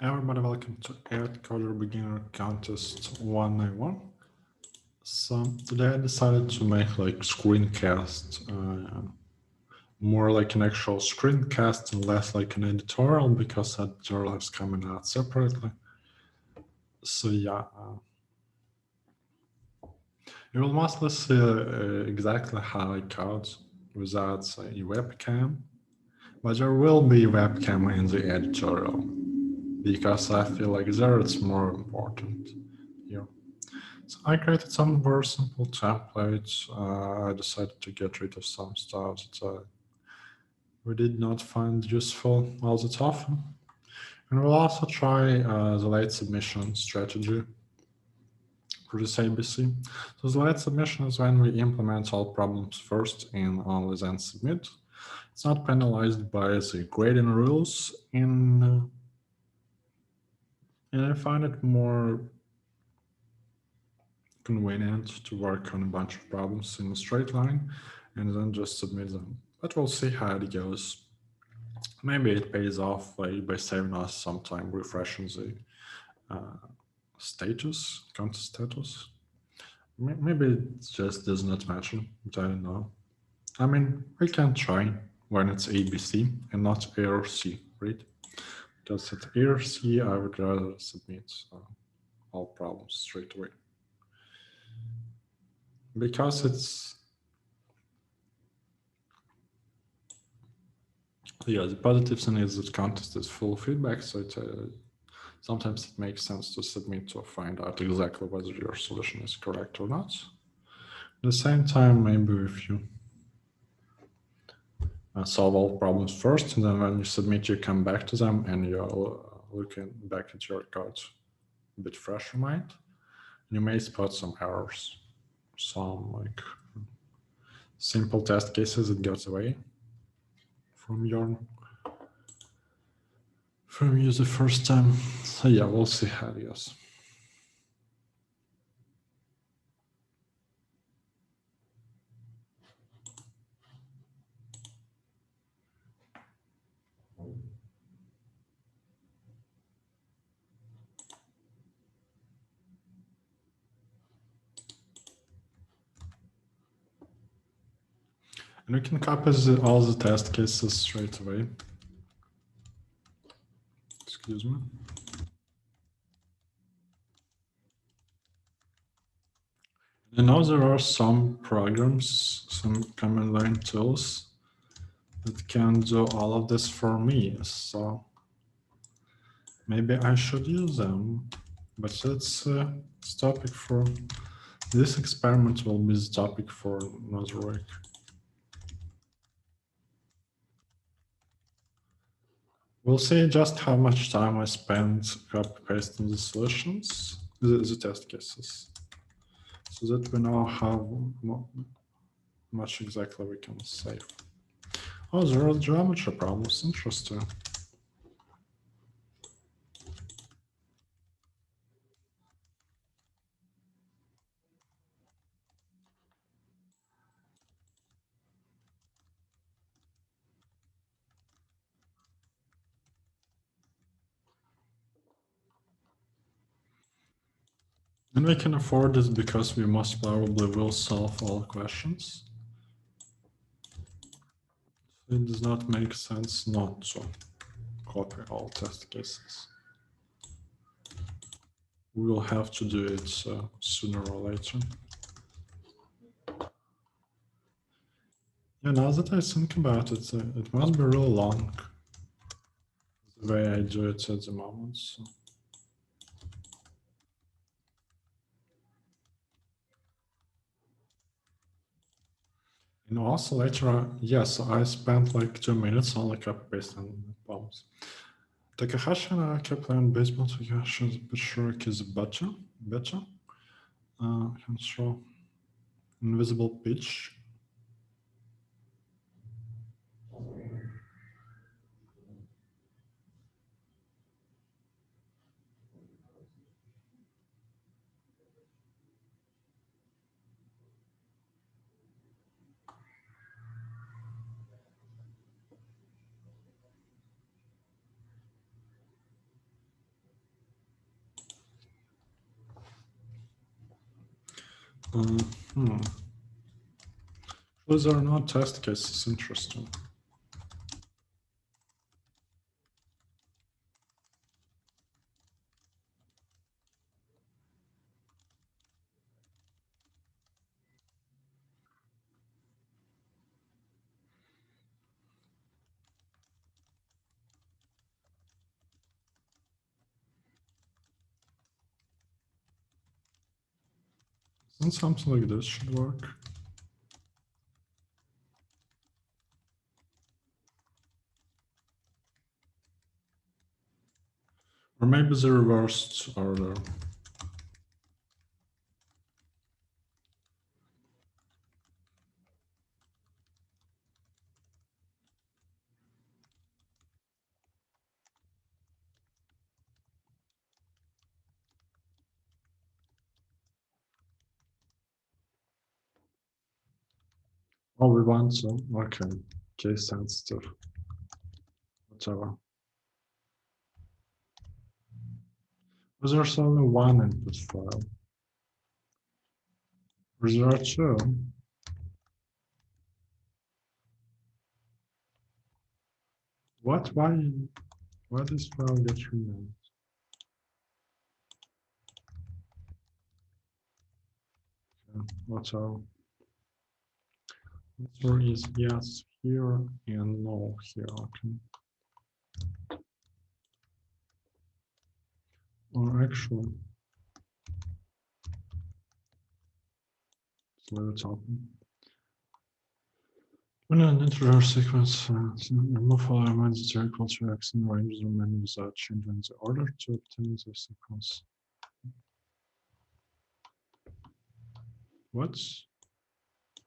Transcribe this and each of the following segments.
Everybody, welcome to AtCoder Beginner Contest 191. So today I decided to make like screencast, more like an actual screencast and less like an editorial because editorial is coming out separately. So yeah, you will mostly see exactly how I code without a webcam, but there will be webcam in the editorial because I feel like there it's more important here. So I created some very simple templates. I decided to get rid of some stuff that we did not find useful all that often. And we'll also try the late submission strategy for this ABC. So the late submission is when we implement all problems first and only then submit. It's not penalized by the grading rules, and I find it more convenient to work on a bunch of problems in a straight line and then just submit them. But we'll see how it goes. Maybe it pays off by saving us some time refreshing the status, contest status. Maybe it just does not matter, but I don't know. I mean, we can try when it's ABC and not ARC, right? Because at ARC, I would rather submit all problems straight away. Because it's, yeah, the positive thing is that contest is full feedback, so sometimes it makes sense to submit to find out exactly whether your solution is correct or not. At the same time, maybe if you solve all problems first, and then when you submit, you come back to them and you're looking back at your code a bit fresher mind, you may spot some errors, some like simple test cases that got away from you the first time. So yeah, we'll see how it goes. And we can copy all the test cases straight away. Excuse me. I know there are some programs, some command line tools that can do all of this for me. So maybe I should use them, but that's a topic for this experiment will be the topic for another week. We'll see just how much time I spend copy pasting the solutions, the test cases, so that we know how much exactly we can save. Oh, there are geometry problems. Interesting. And we can afford this because we most probably will solve all questions. It does not make sense not to copy all test cases. We will have to do it sooner or later. Yeah, now that I think about it, it must be really long, the way I do it at the moment. So. And also later, yes, I spent like 2 minutes on like copy pasting bombs. Takahashi Kaplan baseball Takahashi's Bishurk is better. Control invisible pitch. Hmm. Those are not test cases. Interesting. And something like this should work. Or maybe the reversed order. Oh, we want so. Okay. Case sensitive. Whatever. Was there only one input file? Or there are two? What? Why this file get renamed? Okay. Whatever. Answer is yes here and no here. Okay. Or actually, let's leave it open. When an integer sequence remove all elements is equal to x and range the remain without changing the order to obtain the sequence. What?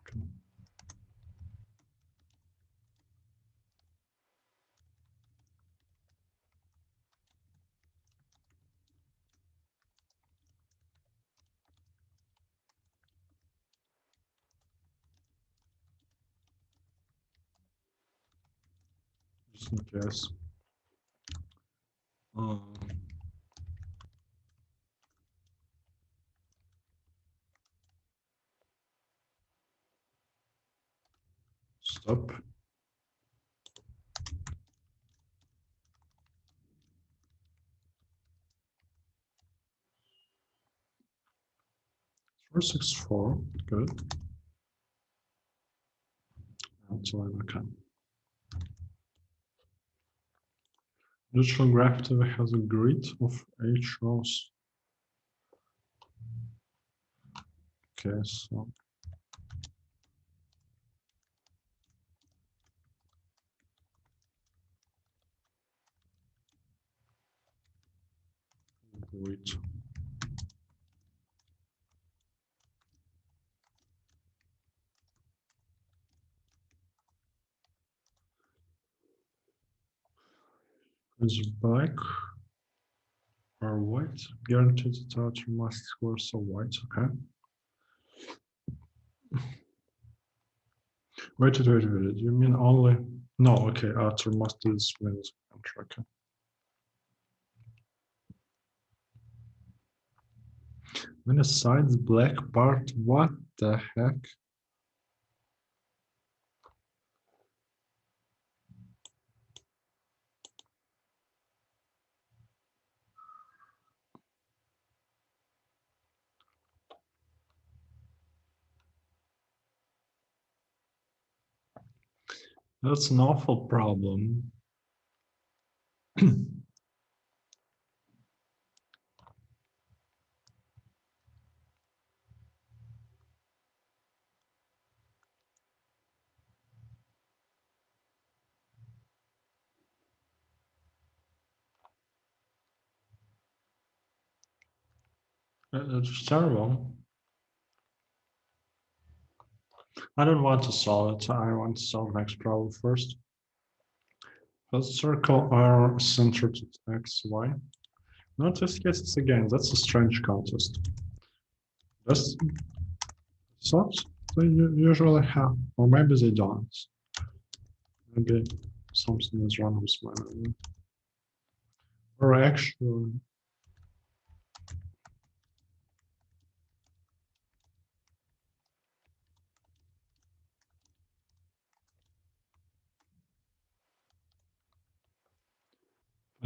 Okay. Just in case. Stop. Four six four. Good. That's all I can. Digital graph has a grid of 8 rows. Okay, so grid. Is black or white? Guaranteed that you must score so white, okay? Wait, you mean only? No, okay, outer must display this enter, okay. When a side's black part, what the heck? That's an awful problem. It's terrible. I don't want to solve it. I want to solve the next problem first. Let's circle R centered to X, Y. Notice, yes, it's again, that's a strange contest. That's thoughts they usually have, or maybe they don't. Maybe something is wrong with my memory. Or actually,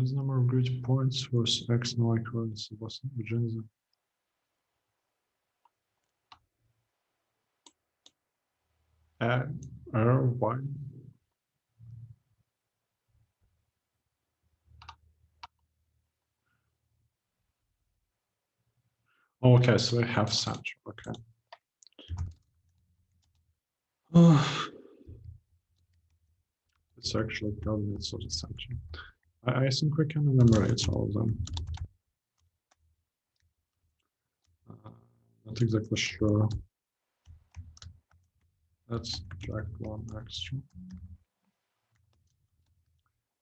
times number of grid points was x and y coordinates was Virginia. Y. Okay, so we have center. Okay. It's actually coordinates of the center. I think we can enumerate all of them. Not exactly sure. Let's drag one extra.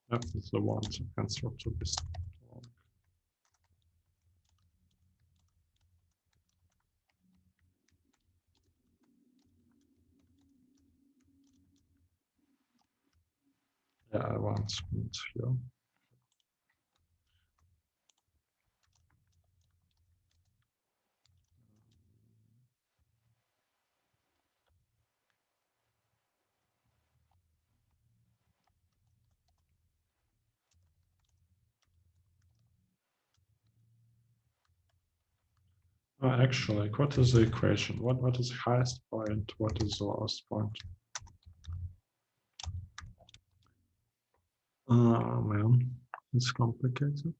That is the one to answer to this long. Yeah, I want it here. Actually, what is the equation? What is the highest point? What is the lowest point? Man, it's complicated.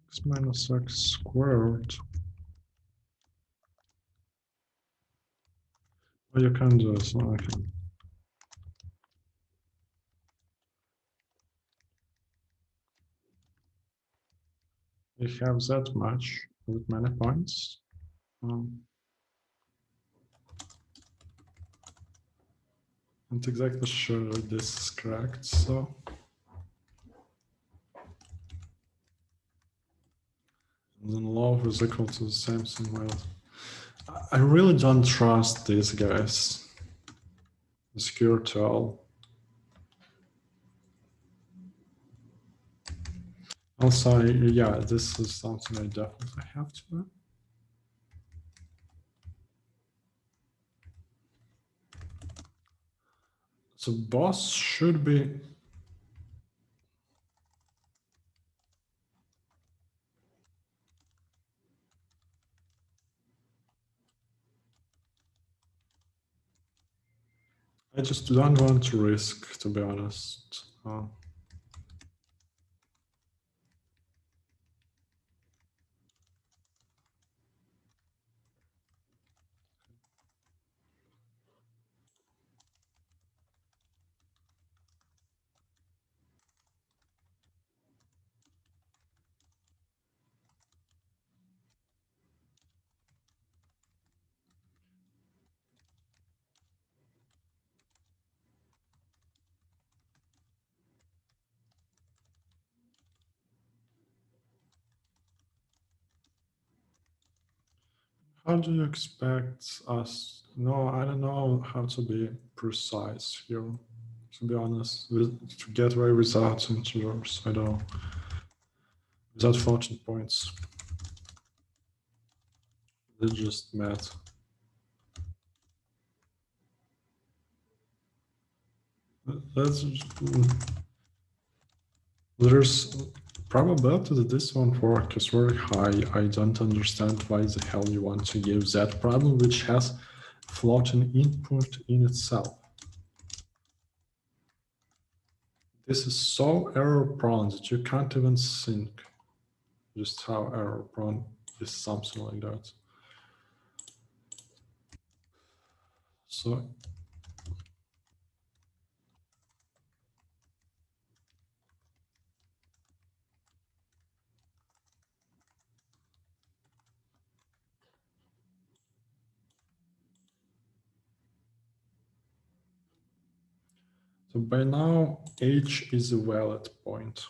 X minus x squared. Well, you can do it, so I can. We have that much with many points. Not exactly sure this is correct, so. And then love is equal to the same thing. Well, I really don't trust these guys. Secure to all. Also, yeah, this is something I definitely have to do. So boss should be. I just don't want to risk, to be honest. How do you expect us? No, I don't know how to be precise here, to be honest. To get away without integers, I don't know. Without floating points. They just math. That's there's probability that this won't work is very high. I don't understand why the hell you want to use that problem which has floating input in itself. This is so error prone that you can't even think just how error prone is something like that. So by now, H is a valid point.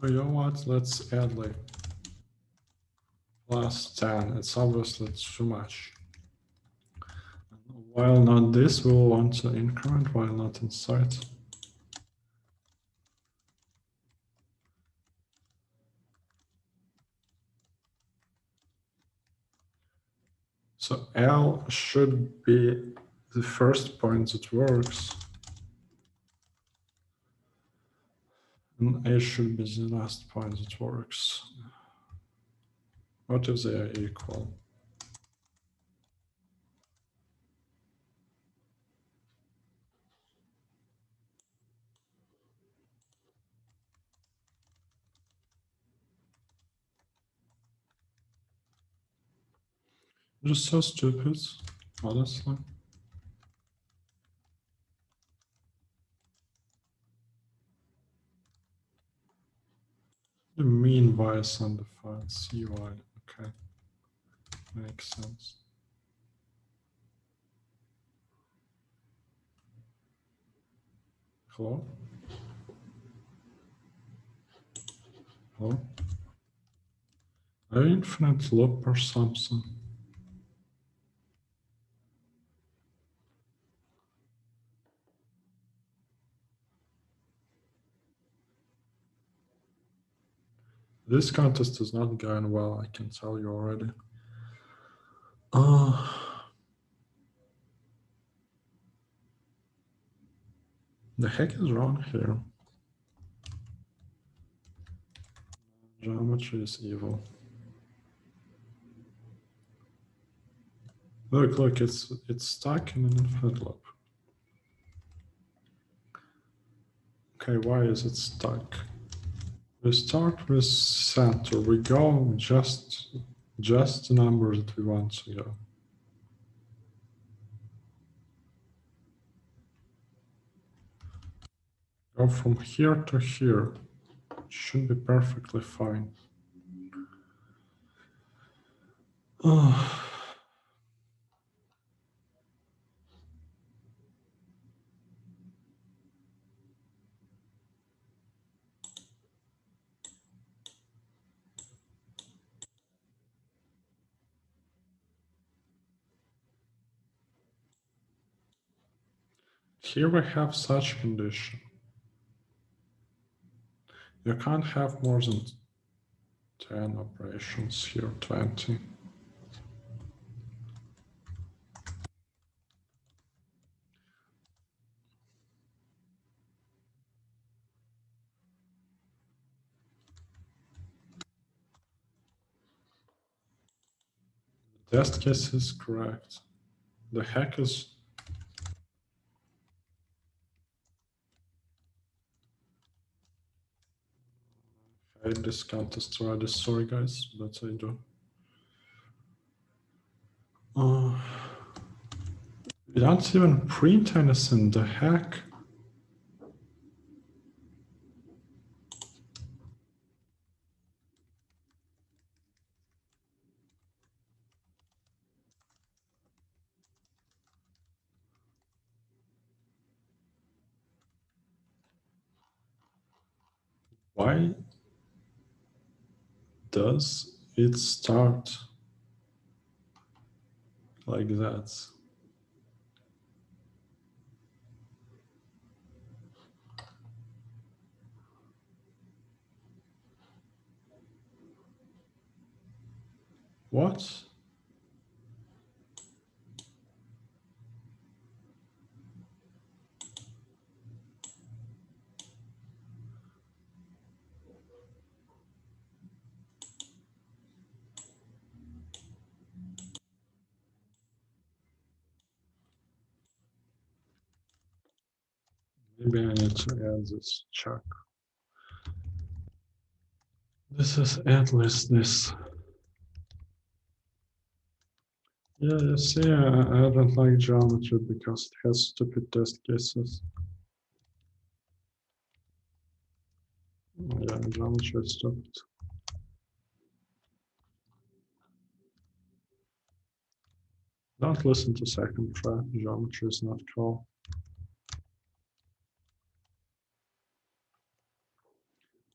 You know what? Let's add like plus 10. It's obviously too much. While not this, we'll want to increment while not inside. So L should be the first point that works. And A should be the last point that works. What if they are equal? Just so stupid, honestly. The mean y is undefined, cy, okay. Makes sense. Hello? Hello? Are you infinite loop or something? This contest is not going well, I can tell you already. The heck is wrong here? Geometry is evil. Look, it's stuck in an infinite loop. Okay, why is it stuck? We start with center. We go just the number that we want to go. Go from here to here. Should be perfectly fine. Here we have such condition. You can't have more than 10 operations here, 20. The test case is correct. The heck is... I hate this contest already, sorry guys, but I do. We don't even print anything, the heck? Why does it start like that? What? Maybe I need to add this check. This is endlessness. Yeah, you see, I don't like geometry because it has stupid test cases. Yeah, geometry is stupid. Don't listen to second try. Geometry is not cool.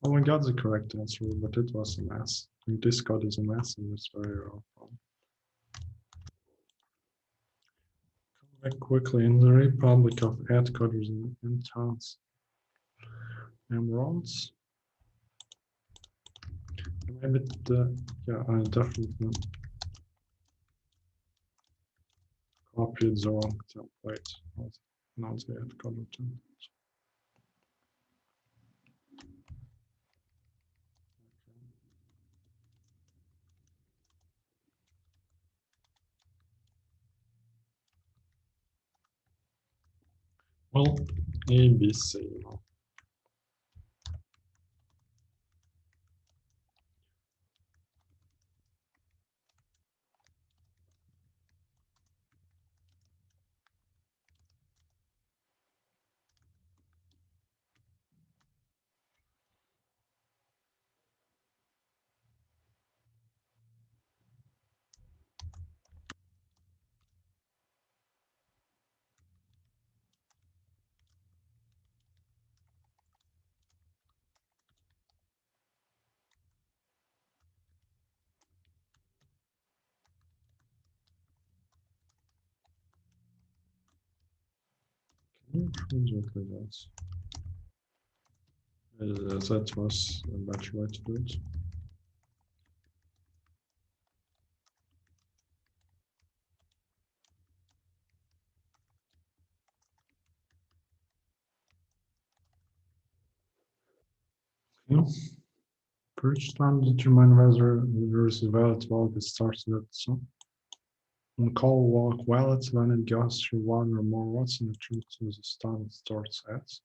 Oh, we got the correct answer, but it was a mess. This code is a mess and it's very awful. Check quickly in the Republic of AtCoders in towns. Emeralds. Maybe yeah, I definitely copied the wrong template. Not the AtCoder template. Well, ABC, you know. Exactly that. That was a better way to do it. Yeah. First time determine whether there is a valid wallet starts with so on call walk wallet when it goes through one or more what's in the truth to the standard starts at.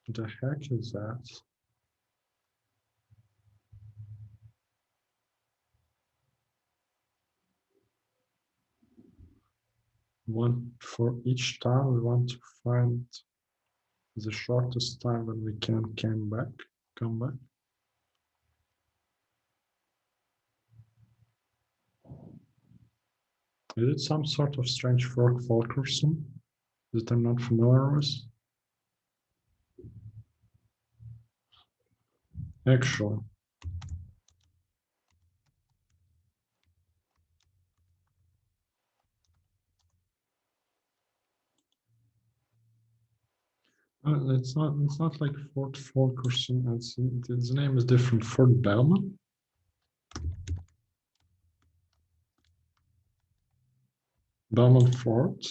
The heck is that? For each time we want to find the shortest time when we can come back. Is it some sort of strange fork Fulkerson that I'm not familiar with? Actually, it's not like Fort Fulkerson. The name is different. Fort Bellman. Bellman Fort.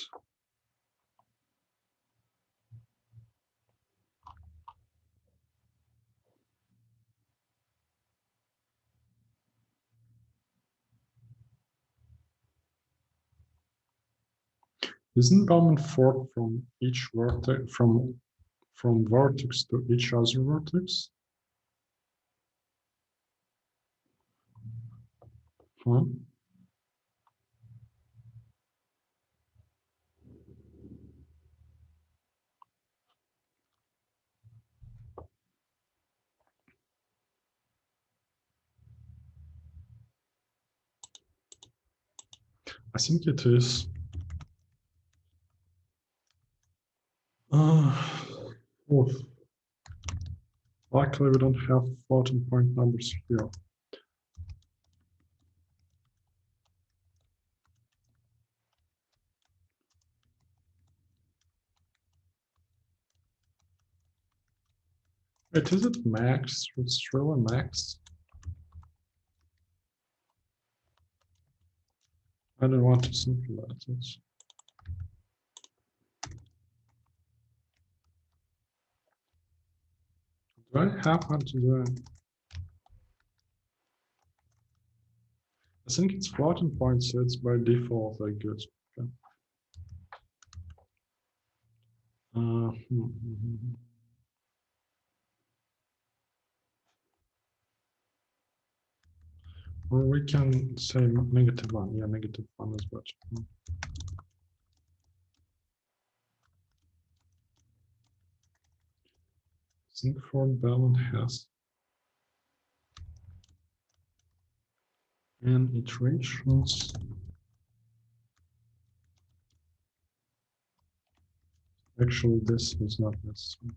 Isn't Bellman Fort from each vertex from vertex to each other vertex? Huh? I think it is. Oof. Luckily, we don't have floating point numbers here. Wait, is it max? It's really max? I don't want to simplify it. Do I happen to do it? I think it's floating point, so it's by default like good. Okay. Or we can say -1. Yeah, -1 is better. Think for balance has n iterations. Actually, this is not necessary.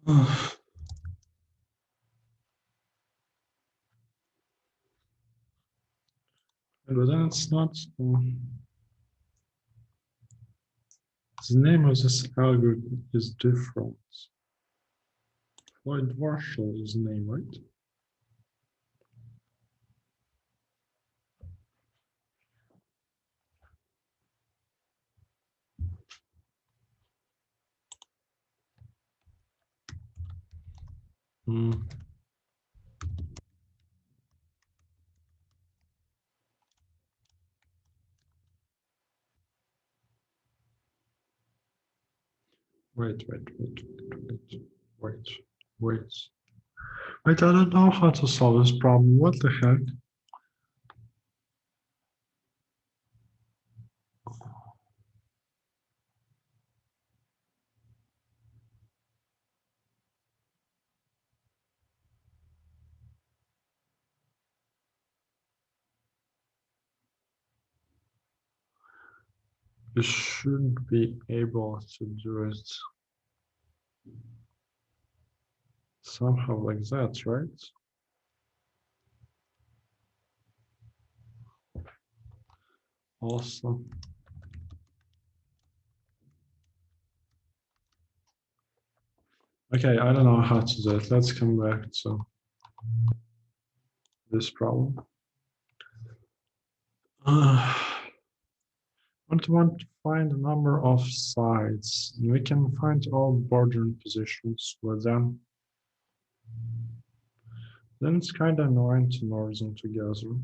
But that's not the name of this algorithm is different. Floyd Marshall is the name, right? Hmm. Wait. Wait, I don't know how to solve this problem. What the heck? You should be able to do it somehow like that, right? Awesome. Okay, I don't know how to do it. Let's come back to this problem. Want to find the number of sides. We can find all bordering positions with them. Then it's kind of annoying to merge them together.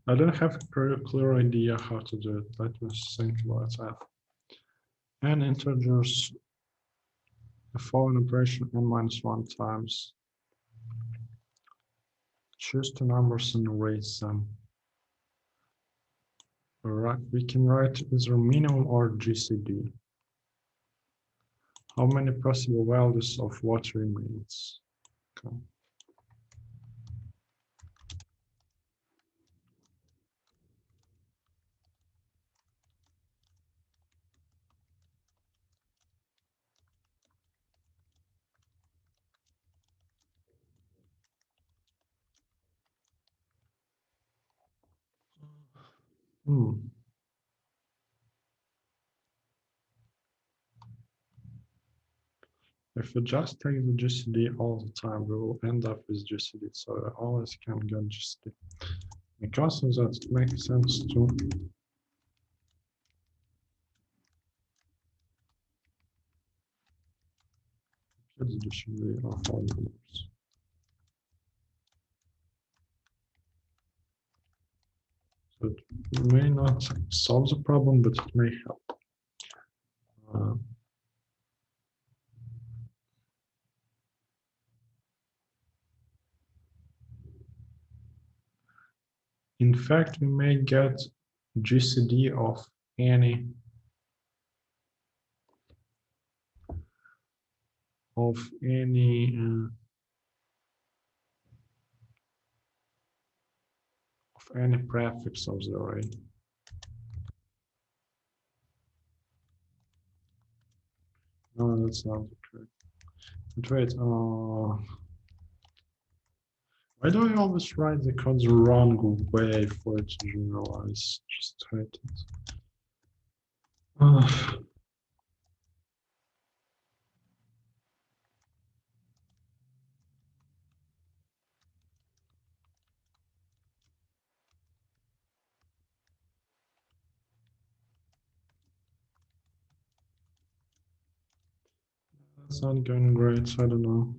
I don't have a very clear idea how to do it. Let me think about that. And integers the following operation n-1 times. Choose two numbers and erase them. Alright, we can write either minimum or GCD. How many possible values of what remains? Okay. If we just take the GCD all the time, we will end up with GCD. So I always can get GCD. Because of that, it makes sense to get the GCD of all numbers. So it may not solve the problem, but it may help. In fact, we may get GCD of any of any prefix of the array. No, that's not correct. But wait, why do I always write the code the wrong way for it to generalize? Just hate it. That's not going great, so I don't know.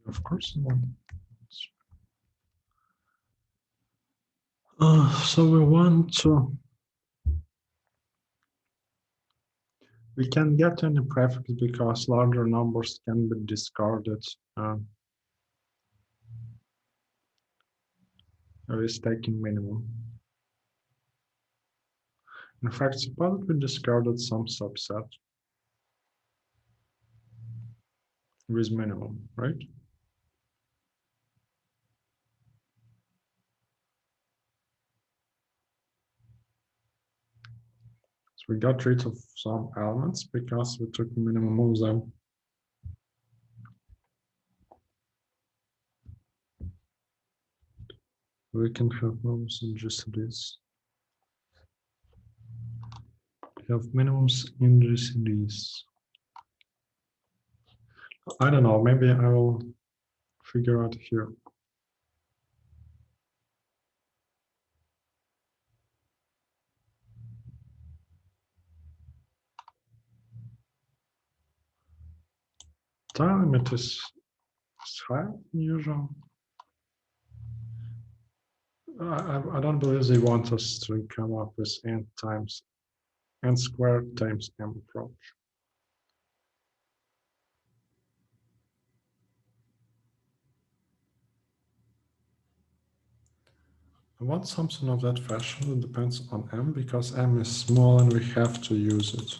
Of course not. So we can get any prefix because larger numbers can be discarded. Is taking minimum. In fact, suppose we discarded some subset with minimum, right? So we got rid of some elements because we took minimum of them. We can have minimums in GCDs. We have minimums in GCDs. I don't know, maybe I will figure out here. Time limit is higher than usual. I don't believe they want us to come up with n squared times m approach. I want something of that fashion that depends on m because m is small and we have to use it.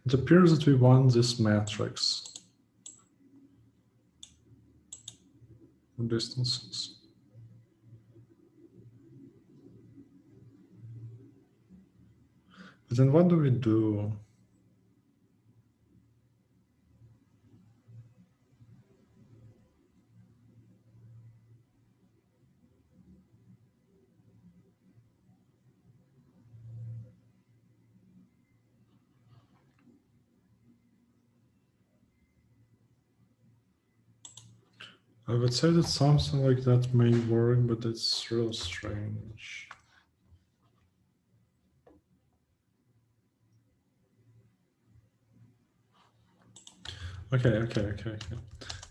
It appears that we want this matrix distances. But then what do we do? I would say that something like that may work, but it's real strange. Okay.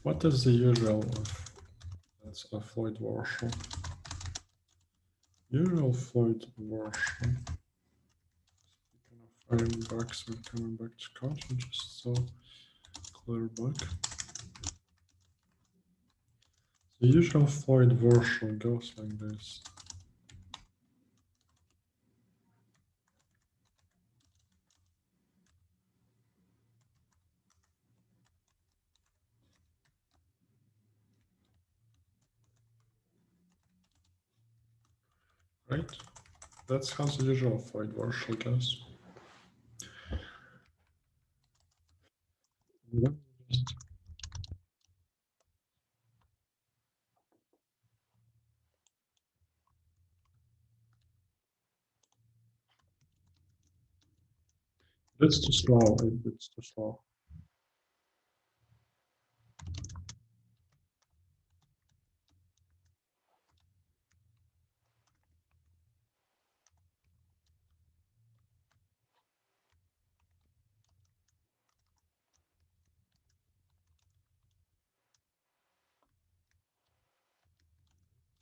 What is the usual that's a Floyd-Warshall? Usual Floyd-Warshall. Firing back, so we're coming back to code, we just saw clear bug. The usual Floyd-Warshall goes like this. Right? That's how the usual Floyd-Warshall goes. It's too slow. It's too slow.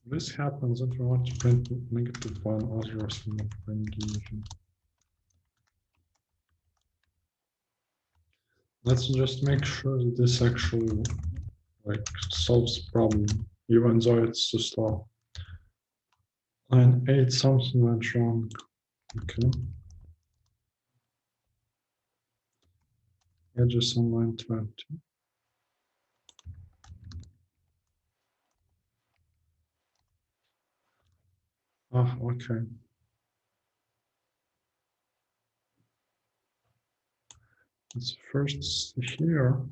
This happens if we want to print -1 algebras from the print division. Let's just make sure that this actually solves the problem, even though it's too slow. Line 8, something went wrong. Okay. Edges on line 20. Okay. It's first here.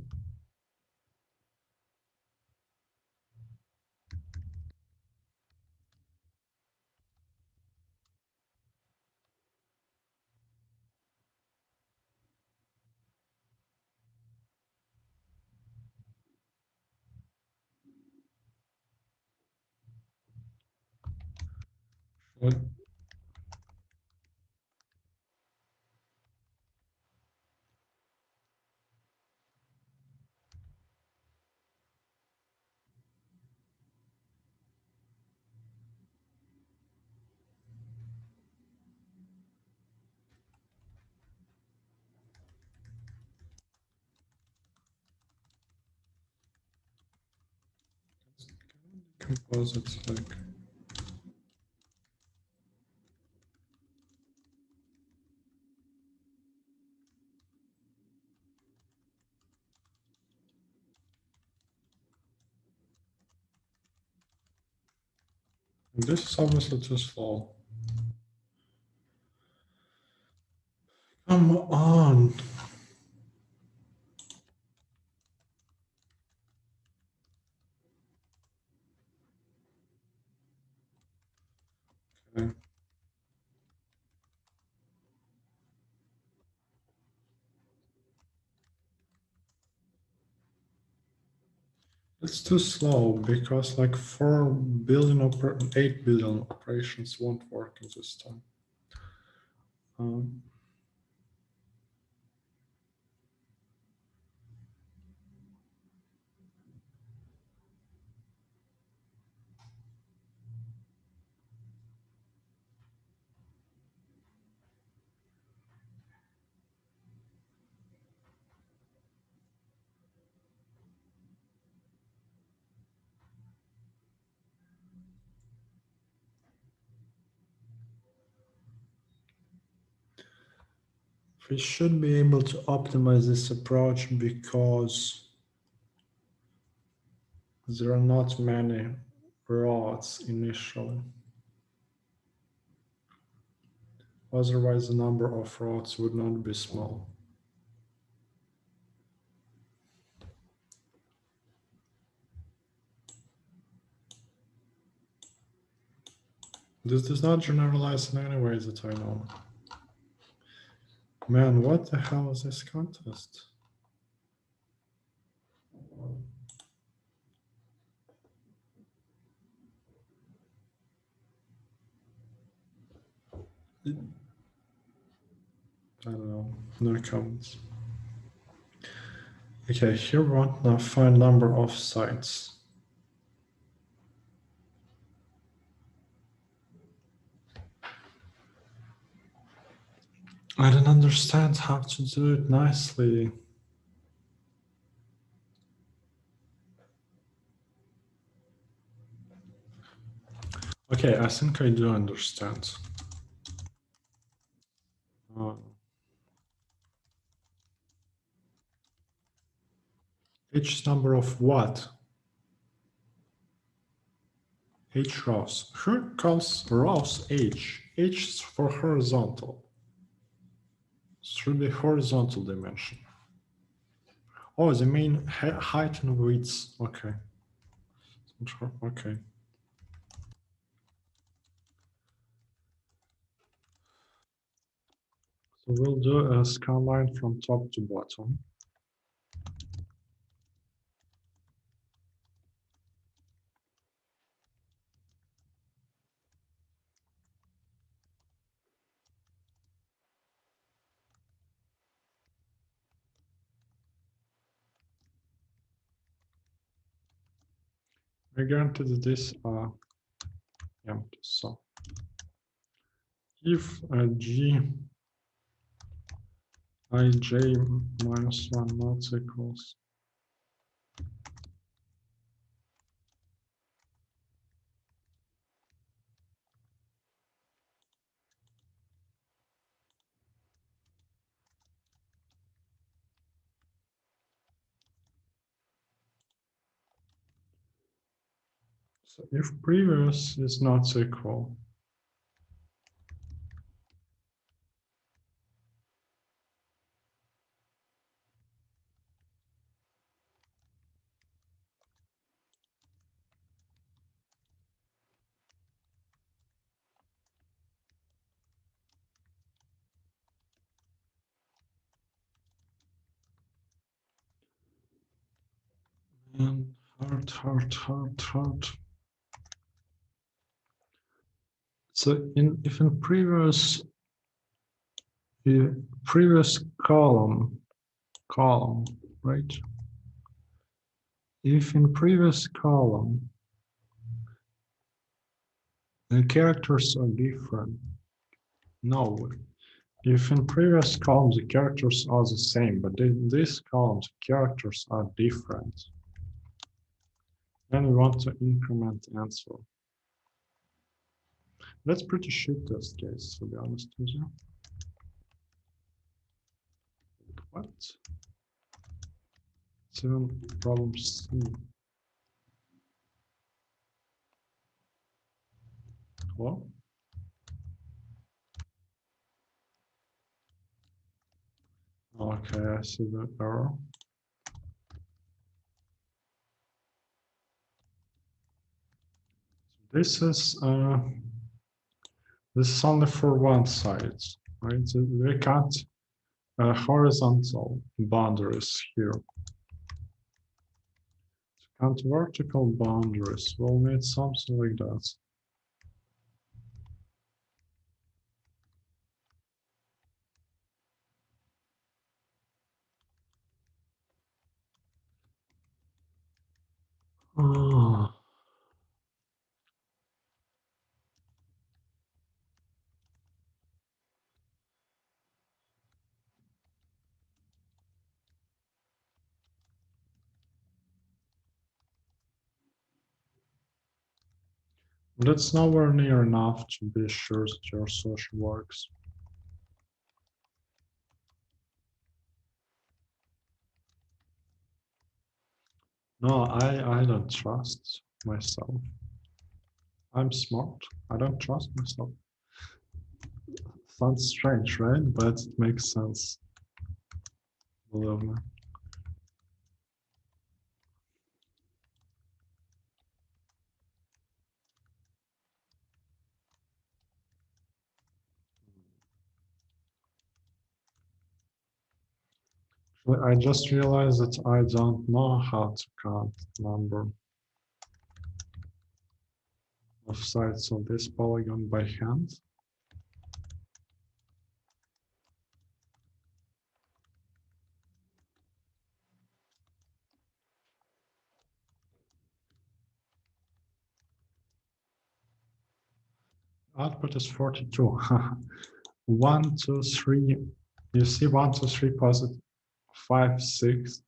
Composites like. This is obviously too slow. Come on. Okay. It's too slow because like 8 billion operations won't work in this time. We should be able to optimize this approach because there are not many rods initially. Otherwise, the number of rods would not be small. This does not generalize in any way that I know. Man, what the hell is this contest? I don't know, no comments. Okay, here we want to find number of sites. I don't understand how to do it nicely. Okay, I think I do understand. H number of what? H rows. Who calls rows H? H is for horizontal. Should be horizontal dimension. Oh, the main height and width. Okay. Okay. So we'll do a scan line from top to bottom. We guaranteed this empty. So if G ij minus 1 not equals so if previous is not equal, and hard. So if in previous column, right? If in previous column the characters are different, no. If in previous columns the characters are the same, but in this column the characters are different, Then we want to increment answer. That's pretty shit test case, to be honest with you. What? 7 problem C. Hello? Okay, I see the error. This is only for one side, right? So we can't horizontal boundaries here. To count vertical boundaries, we'll need something like that. Oh. That's nowhere near enough to be sure that your social works. No, I don't trust myself. I'm smart. I don't trust myself. Sounds strange, right? But it makes sense. Believe me. I just realized that I don't know how to count number of sides of this polygon by hand. Output is 42. 1, 2, 3. You see 1, 2, 3 positive, 5, 6.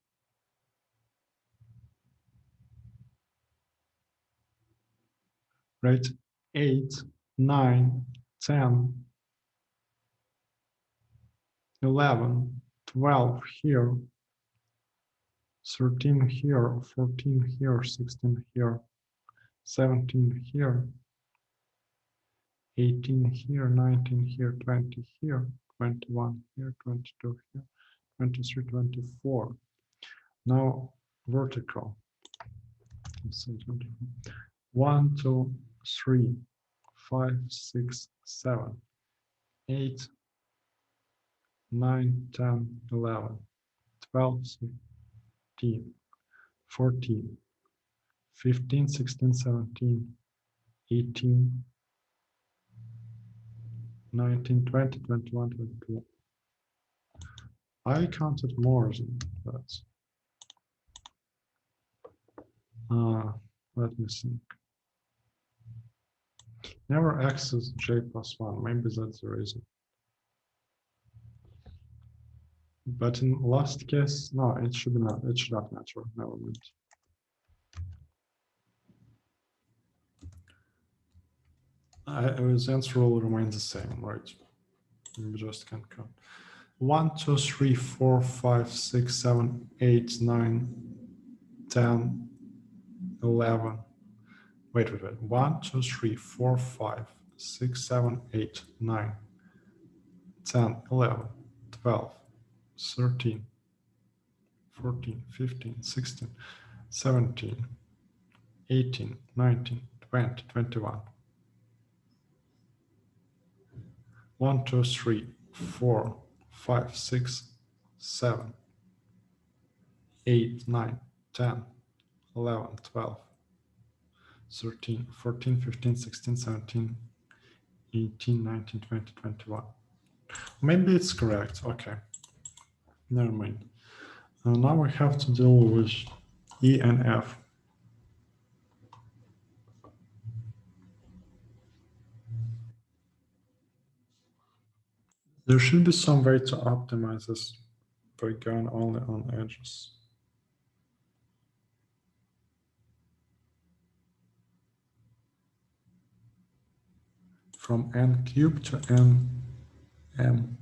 Right? 8, 9, 10, 11, 12 here, 13 here, 14 here, 16 here, 17 here, 18 here, 19 here, 20 here, 21 here, 22 here, 23, 24. Now vertical. Let's say 24. 1, 2, 3, 5, 6, 7, 8, 9, 10, 11, 12, 13, 14, 15, 16, 17, 18, 19, 20, 21, 22. I counted more than that. Let me think. Never access j plus 1. Maybe that's the reason. But in last case, no, it should not matter. Never mind. The answer will remain the same, right? We just can't count. 1, 2, 3, 4, 5, 6, 7, 8, 9, 10, 11. Wait. 1, 2, 3, 4, 5, 6, 7, 8, 9, 10, 11, 12, 13, 14, 15, 16, 17, 18, 19, 20, 21. 1, 2, 3, 4, 5, 6, 7, 8, 9, 10, 11, 12, 13, 14, 15, 16, 17, 18, 19, 20, 21. Maybe it's correct. Okay. Never mind. Now we have to deal with E and F. There should be some way to optimize this by going only on edges. from n cubed to n m.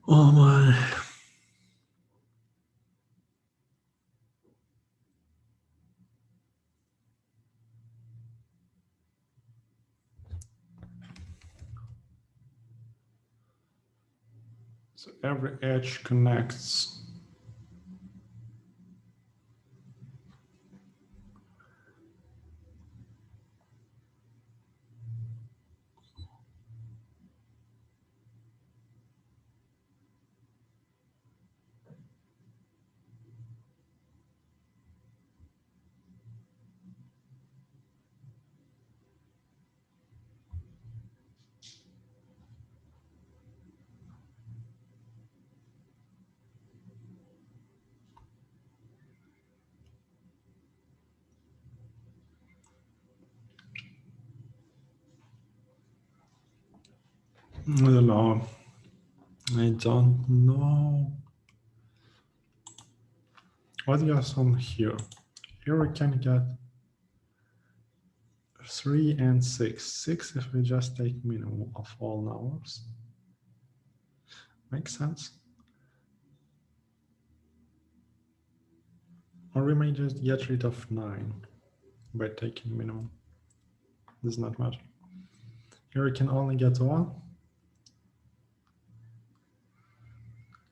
Oh my. So every edge connects. I don't know. I don't know. What goes on here? Here we can get 3 and 6. 6 if we just take minimum of all numbers. Makes sense? Or we may just get rid of 9 by taking minimum. Does not matter. Here we can only get 1.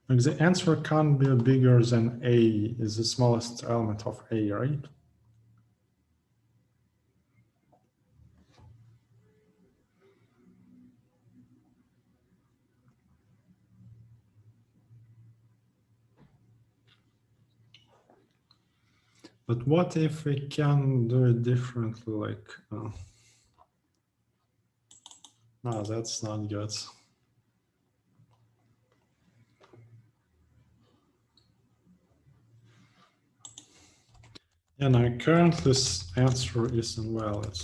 Like the answer can't be bigger than A is the smallest element of A, right? But what if we can do it differently? Like, no, that's not good. Yeah, no, currently this answer is invalid.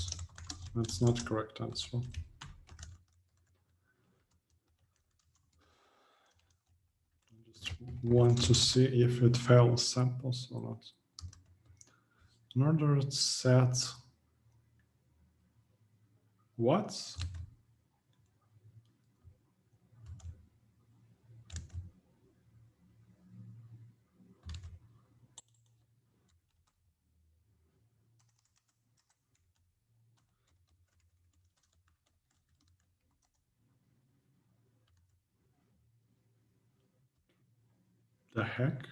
That's not correct answer. I just want to see if it fails samples or not. In order to set what? The heck?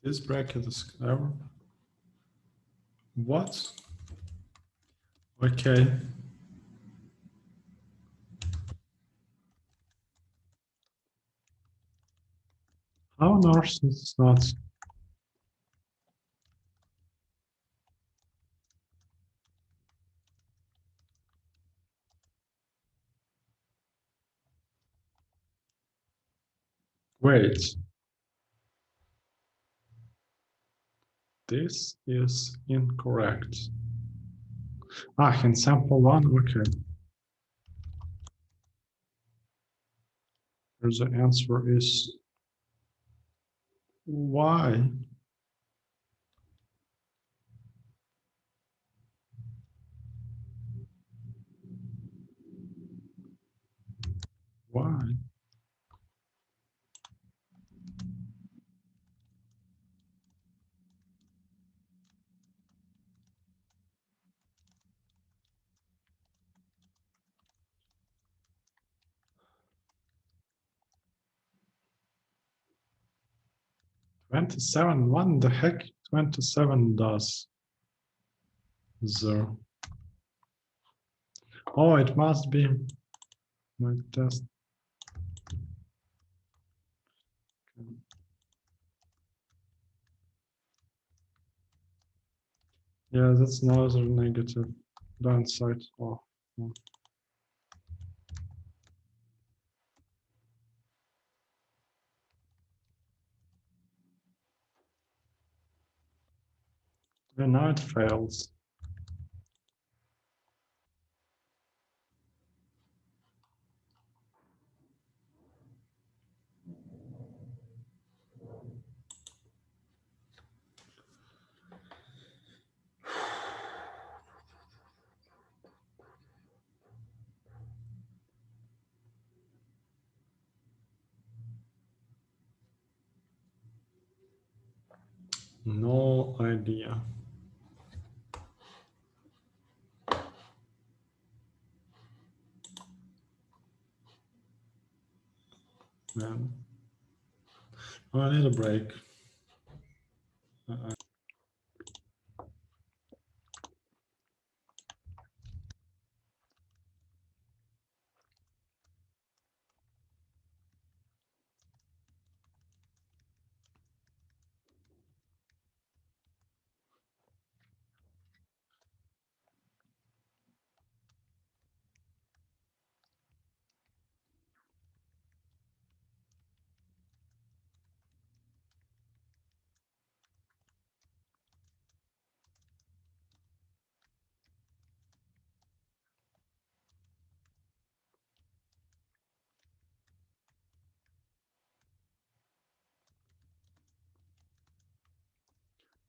This bracket is clever. What? Okay. How on earth is not? Wait. This is incorrect. Ah, in sample 1, okay. Here's the answer is why? Why? $27, what the heck 27 does? 0. Oh, it must be my test. Yeah, that's another negative downside. Oh, And now it fails. No idea. Man. Oh, I need a break.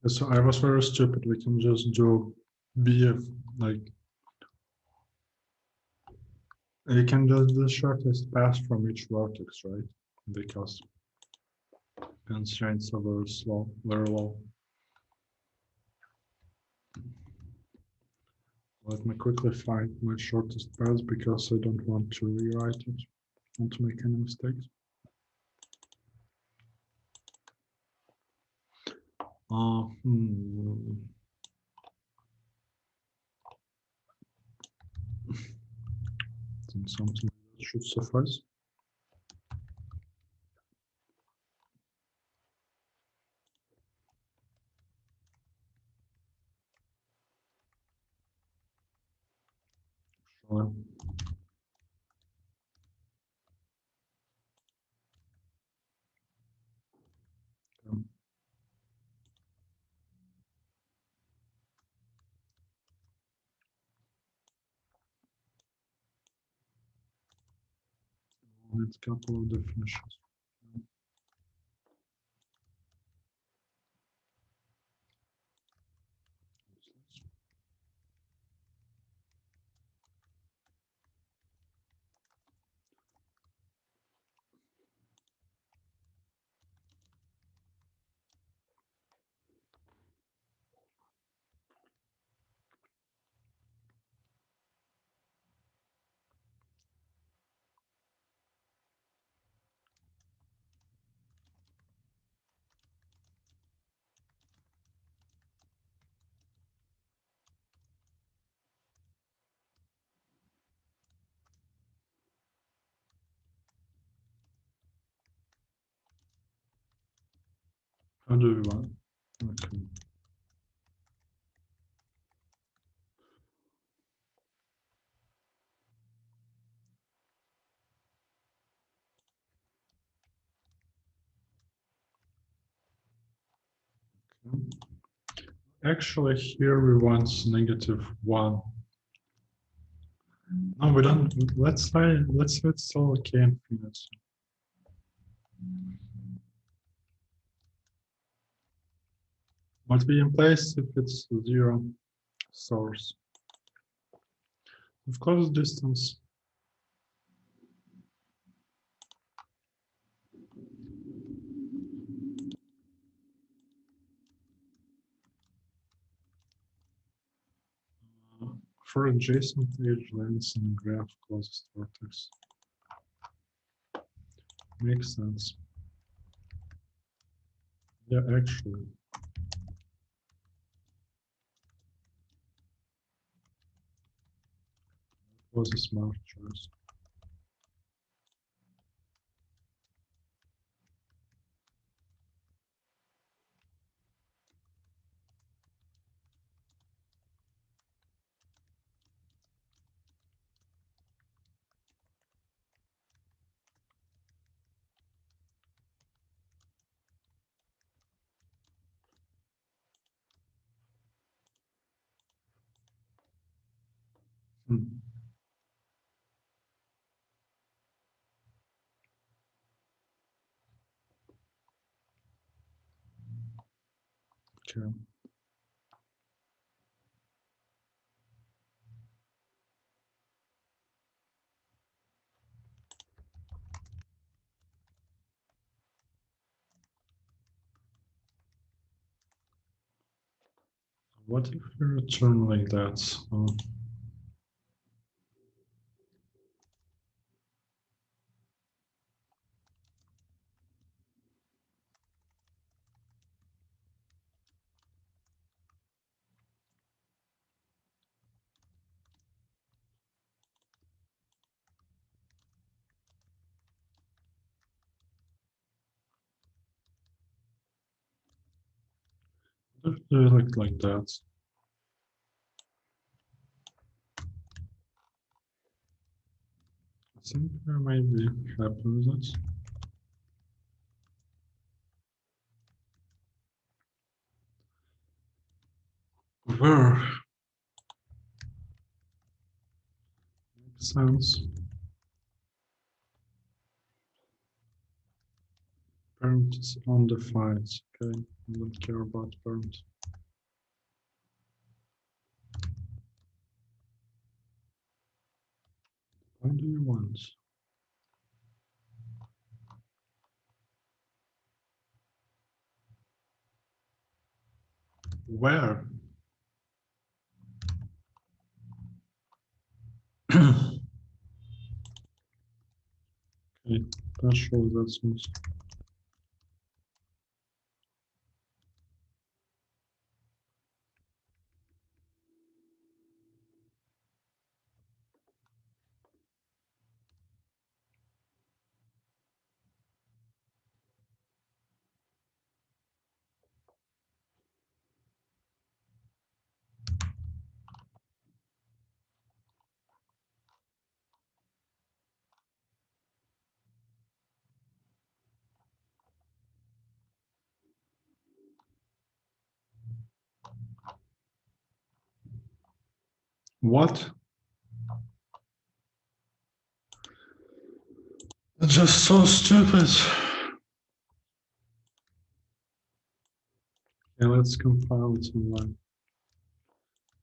So I was very stupid. We can just do BF, like, you can just do the shortest path from each vertex, right? Because constraints are very slow, very low. Let me quickly find my shortest path because I don't want to rewrite it. I want to make any mistakes. Then something that should suffice. Sure. Let's couple of definitions. How do we want? Okay. Actually, here we want -1. No, we don't. Let's say it's still k infinite. What be in place if it's 0 source? Of course, distance. For adjacent edge lengths in graph closest vertex. Makes sense. Yeah, actually. It was a smart choice. Okay. What if we return like that? What if we like that? I think there might be happy with it. Where? Makes sense. Parent is undefined. Okay, I don't care about parent. What do you want? Where? Okay, not sure that's means. What? It's just so stupid. Yeah, let's compile it in line.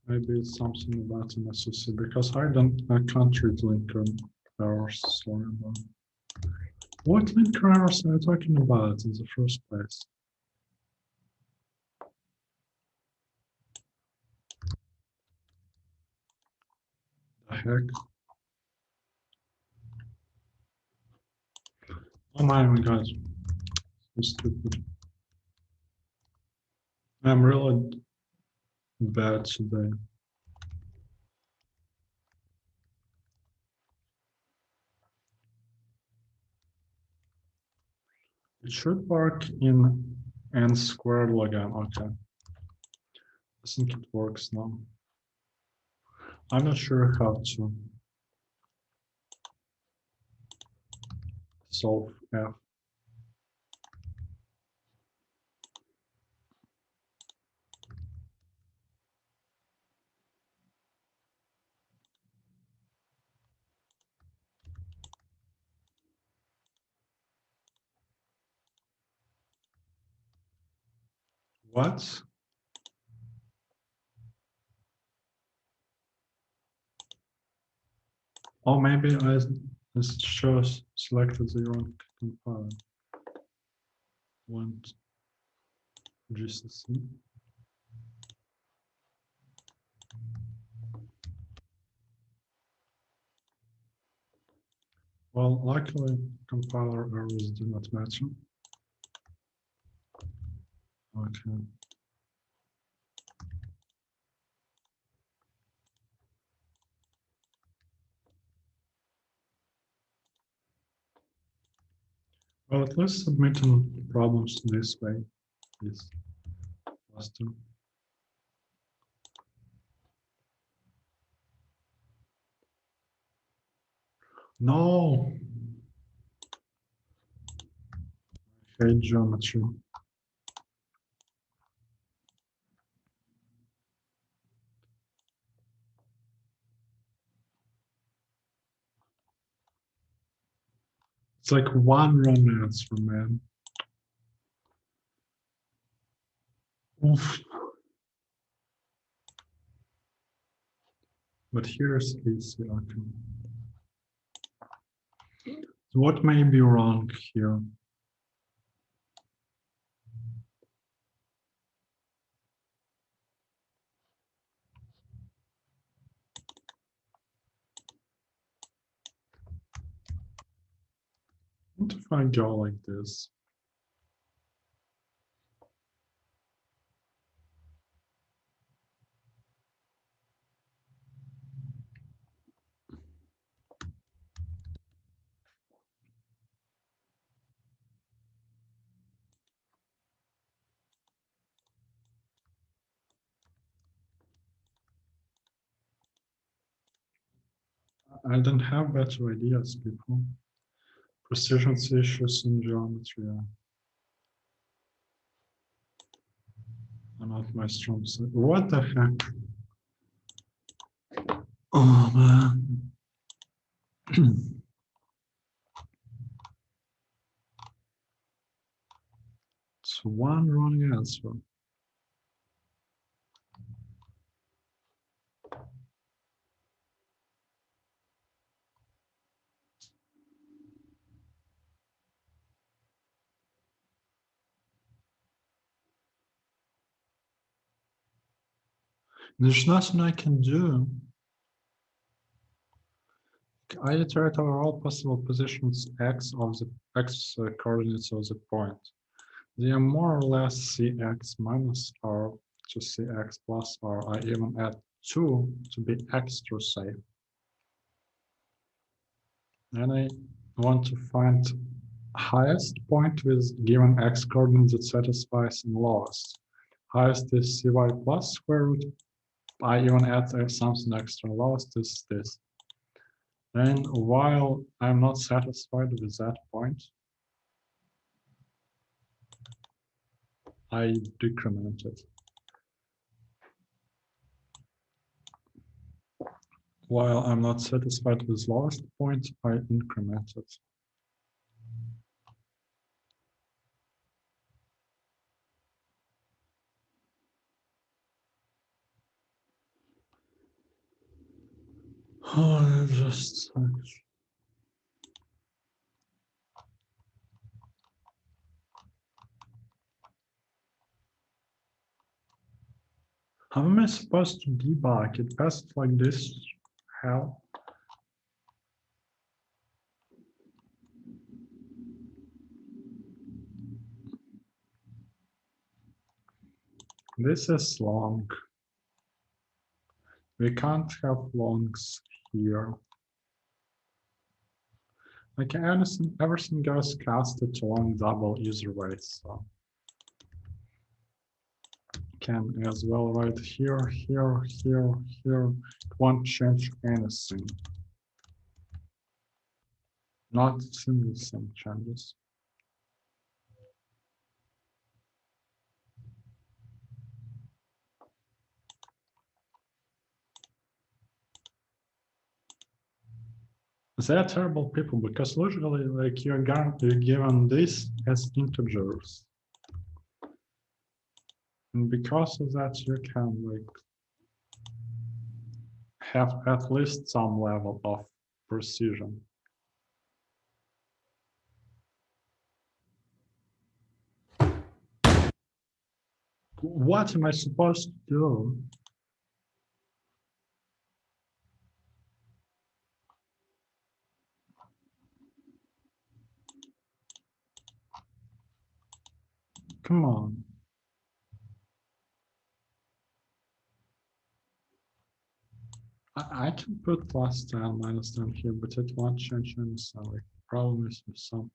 Maybe it's something about an SOC because I can't read linker errors. Sorry about. What linker errors are you talking about in the first place? The heck? Oh my god, so stupid. I'm really bad today. It should work in n squared log n. Okay. I think it works now. I'm not sure how to solve f. What? Oh, maybe I shows selected the wrong compiler. Want GCC. Well, luckily, compiler errors do not matter. Okay. Well, at least submitting problems this way is faster. No! I hate geometry. It's like one wrong answer, man. Oof. But here's easy. Okay. So what may be wrong here? What if I go like this? I don't have better ideas, people. Precision issues in geometry are not my strong suit. What the heck? Oh man. It's one wrong answer. There's nothing I can do. I iterate over all possible positions x of the x coordinates of the point. They are more or less cx minus r to cx plus r. I even add 2 to be extra safe. And I want to find highest point with given x coordinate that satisfies and lowest. Highest is cy plus square root. I even add something extra. Lowest is this. And while I'm not satisfied with that point, I decrement it. While I'm not satisfied with lowest point, I increment it. Oh, it just sucks. How am I supposed to debug it? Best like this? How? This is long. We can't have longs here. Like everything goes casted to long double either way, so can as well write here, here, here, here. It won't change anything. Not single thing changes. They are terrible people because logically, like you're given this as integers, and because of that, you can like have at least some level of precision. What am I supposed to do? Come on. I can put plus 10 minus 10 here, but it won't change anything. Like, problem is with some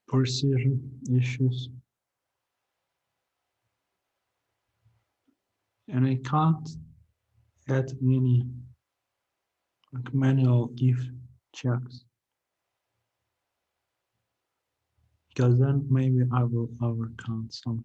precision issues. And I can't add any like manual if checks. Because then maybe I will overcount something.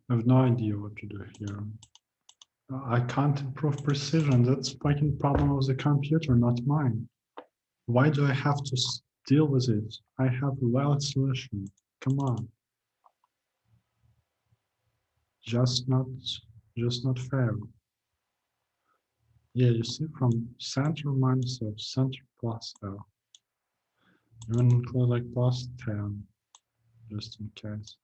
I have no idea what to do here. I can't improve precision. That's fucking problem of the computer, not mine. Why do I have to deal with it? I have a valid solution. Come on. Just not fair. Yeah, you see from center minus F, center plus L. Even include like plus 10, just in case.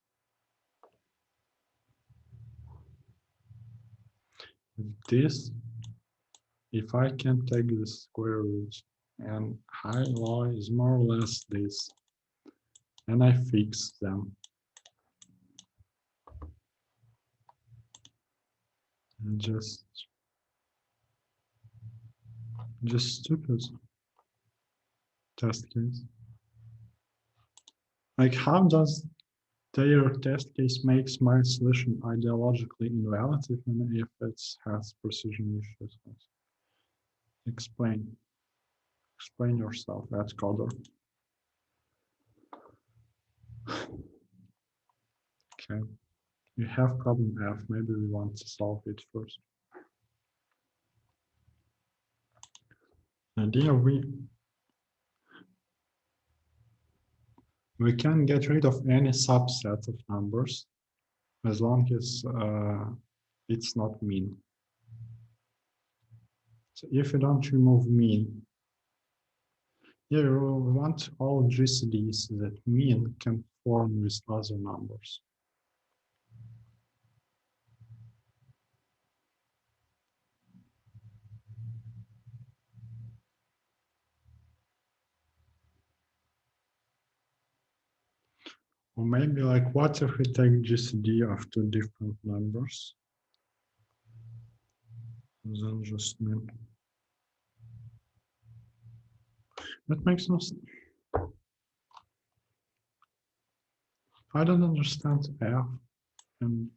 If I can take the square root and high law is more or less this, and I fix them. And just stupid test case. Like, how does their test case makes my solution ideologically invalid even if it has precision issues? Explain yourself, AtCoder. Okay, you have problem F. Maybe we want to solve it first. And here we can get rid of any subset of numbers as long as it's not mean. So if you don't remove mean, yeah, you want all GCDs that mean can form with other numbers. Or maybe like, what if we take GCD of two different numbers? Then just mean. That makes no sense. I don't understand F, and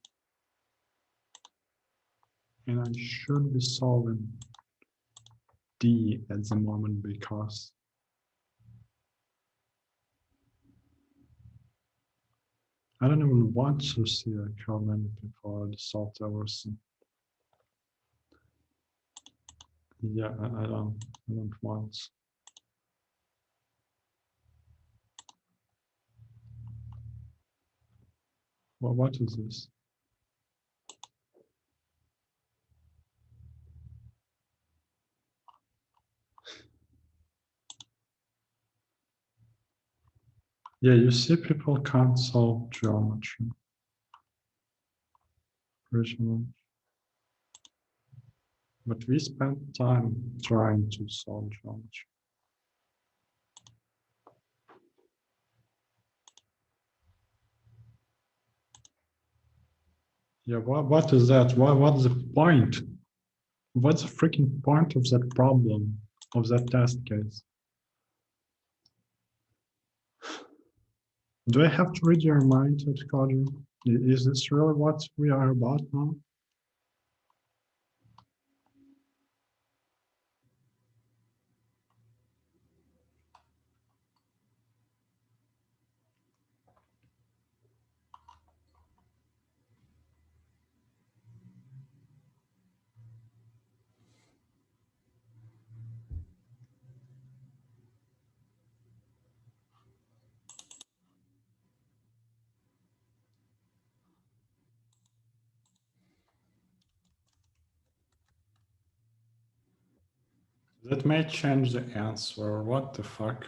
I should be solving D at the moment because I don't even want to see like how many people already solved everything. Yeah, I don't want. Well, what is this? Yeah, you see people can't solve geometry. Originally. But we spent time trying to solve geometry. Yeah, what is that? What's the point? What's the freaking point of that problem, of that test case? Do I have to read your mind, AtCoder? Is this really what we are about now? That may change the answer. What the fuck?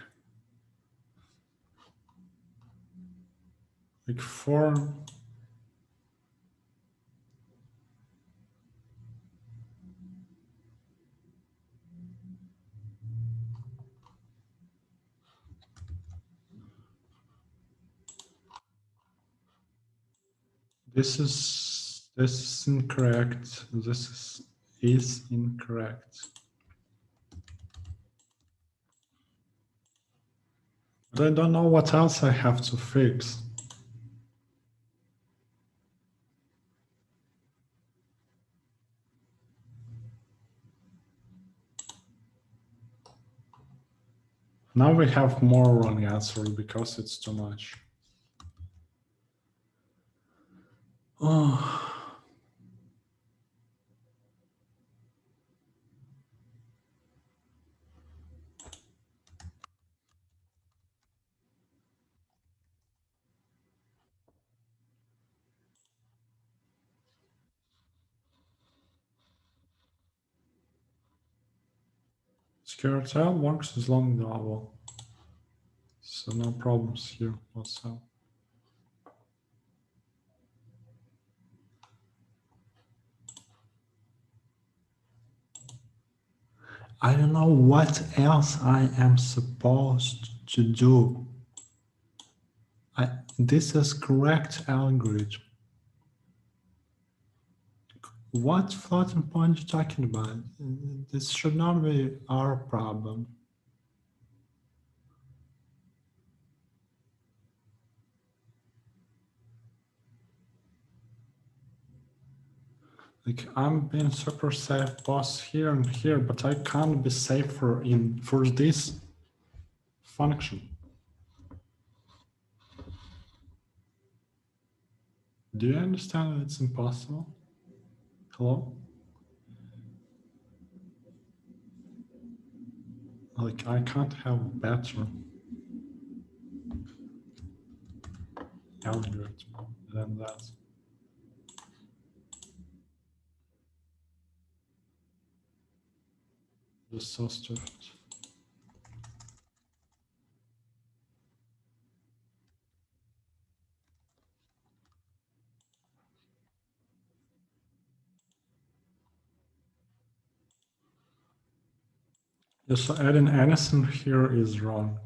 Like 4. This is incorrect. This is incorrect. But I don't know what else I have to fix. Now we have more wrong answers because it's too much. Oh, SQL works as long double, so no problems here whatsoever. I don't know what else I am supposed to do. This is correct algorithm. What floating point are you talking about? This should not be our problem. Like I'm being super safe boss here and here, but I can't be safer for this function. Do you understand that it's impossible? Hello? Like I can't have better algorithm than that. Just so stupid. Yeah, so adding anything here is wrong.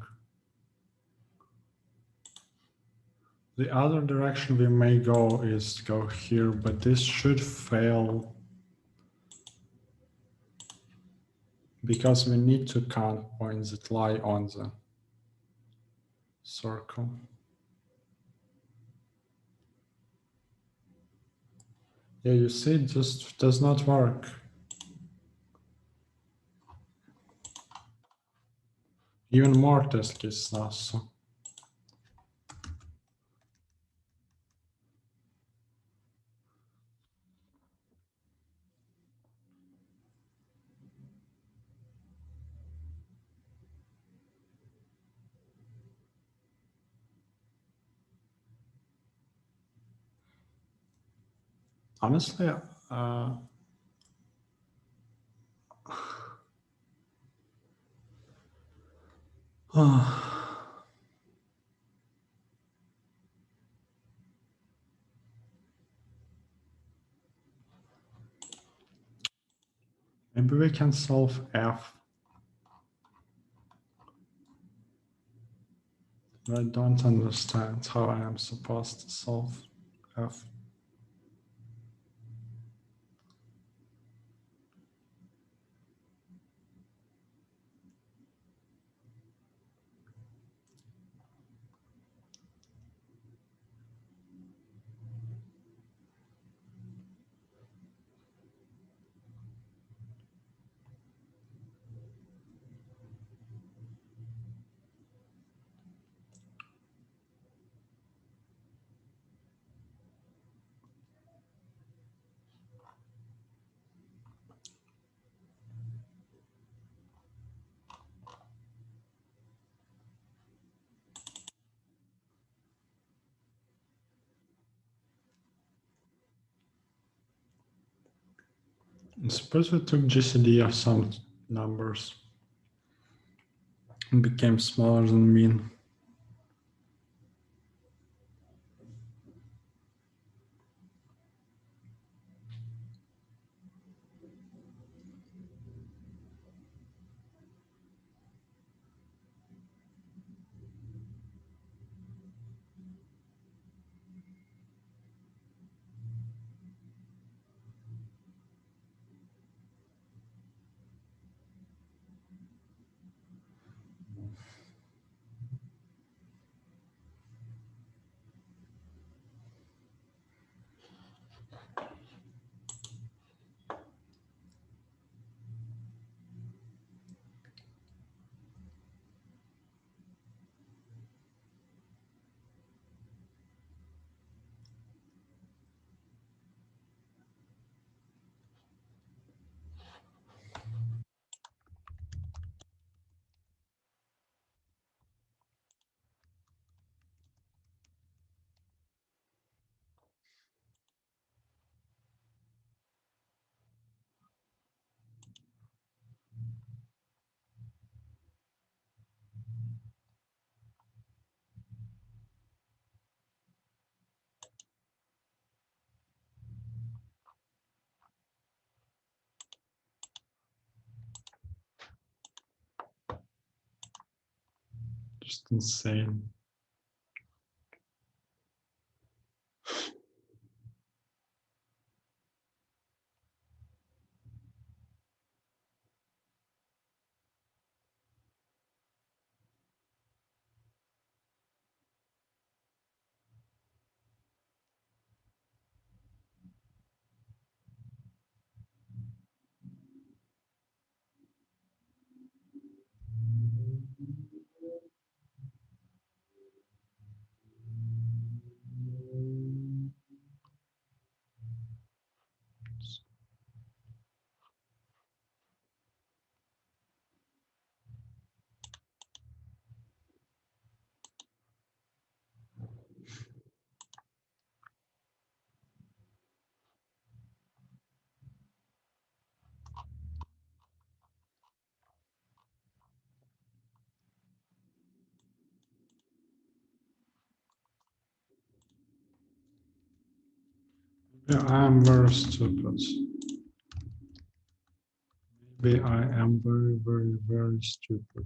The other direction we may go is to go here, but this should fail because we need to count points that lie on the circle. Yeah, you see, it just does not work. Even more test cases now, so. Honestly, maybe we can solve F. I don't understand how I am supposed to solve F. Suppose we took GCD of some numbers and became smaller than mean. Just insane. Yeah, I'm very stupid. Maybe I am very, very, very stupid.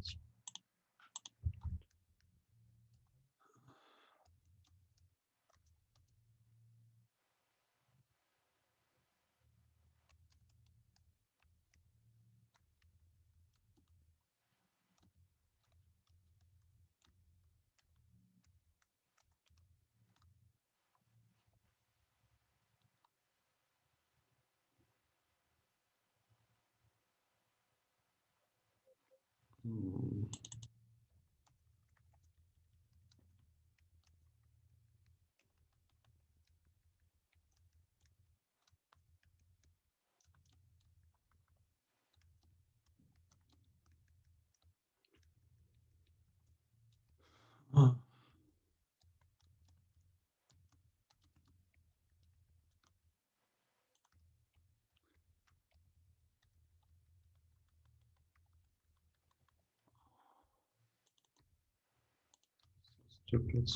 Hmm. Ah, stupid.